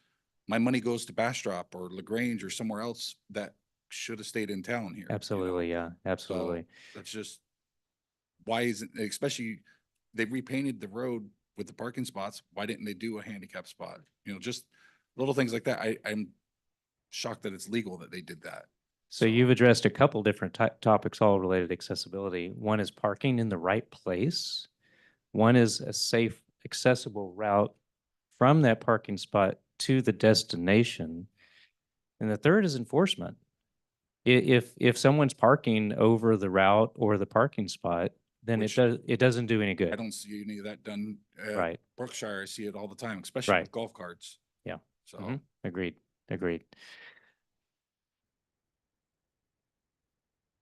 my money goes to Bastrop or LaGrange or somewhere else that should have stayed in town here. Absolutely. Yeah, absolutely. So that's just, why isn't, especially they repainted the road with the parking spots. Why didn't they do a handicap spot? You know, just little things like that. I'm shocked that it's legal that they did that. So you've addressed a couple different topics, all related to accessibility. One is parking in the right place. One is a safe, accessible route from that parking spot to the destination. And the third is enforcement. If someone's parking over the route or the parking spot, then Which- it doesn't do any I good. don't see any of that done. Right. Brookshire, I see it all the time, especially Right. with golf carts. Yeah. So. Mhm. Agreed. Agreed.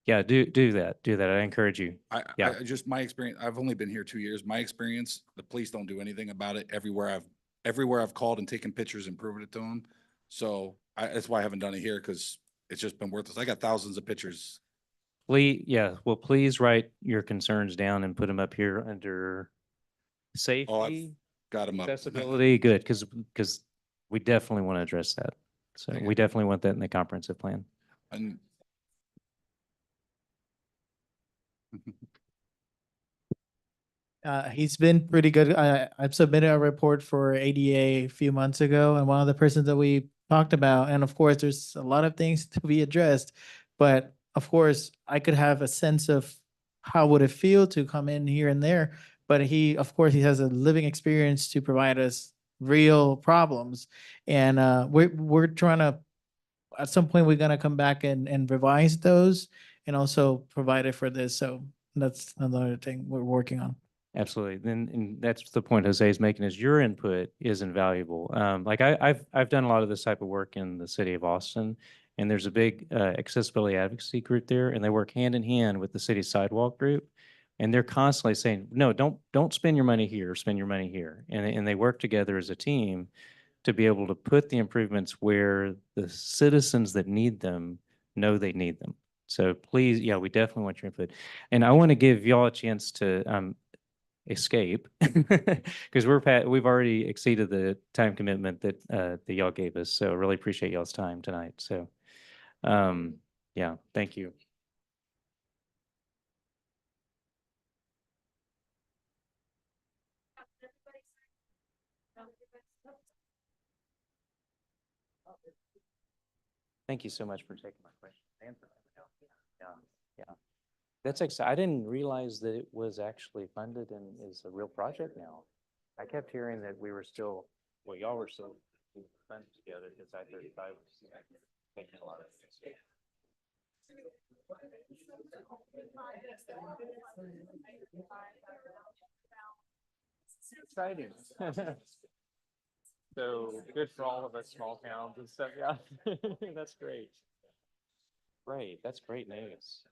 Yeah, do that. Do that. I encourage you. Yeah. I just, my experience, I've only been here 2 years. My experience, the police don't do anything about it everywhere I've called and taken pictures and proven it to them. So that's why I haven't done it here, because it's just been worthless. I got thousands of pictures. Well, please write your concerns down and put them up here under Oh, I've safety, got them up. accessibility, good, because we definitely want to address that. So Okay. we definitely want that in the comprehensive plan. And He's been pretty good. I've submitted a report for ADA a few months ago, and one of the persons that we talked about, and of course, there's a lot of things to be addressed, but of course, I could have a sense of how would it feel to come in here and there, but he, of course, he has a living experience to provide us real problems, and we're trying to, at some point, we're gonna come back and revise those, and also provide it for this. So that's another thing we're working on. Absolutely. Then, and that's the point Jose is making, is your input is invaluable. Like I've done a lot of this type of work in the city of Austin, and there's a big accessibility advocacy group there, and they work hand in hand with the city sidewalk group. And they're constantly saying, no, don't spend your money here, spend your money here. And they work together as a team to be able to put the improvements where the citizens that need them know they need them. So please, yeah, we definitely want your input. And I want to give y'all a chance to escape because we've already exceeded the time commitment that y'all gave us. So really appreciate y'all's time tonight. So yeah, thank you. Thank you so much for taking my question. And for coming out. Yeah. That's exciting. I didn't realize that it was actually funded and is a real project now. I kept hearing that we were still, well, y'all were still funded together because I was taking a lot of things. Exciting. So good for all of us small towns and stuff. Yeah, that's great. Great. That's great news.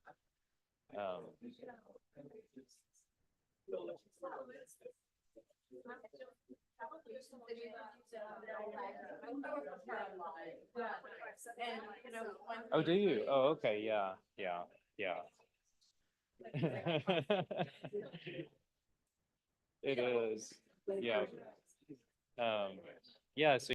Oh, do you? Oh, okay. Yeah. It is. Yeah. Yeah. So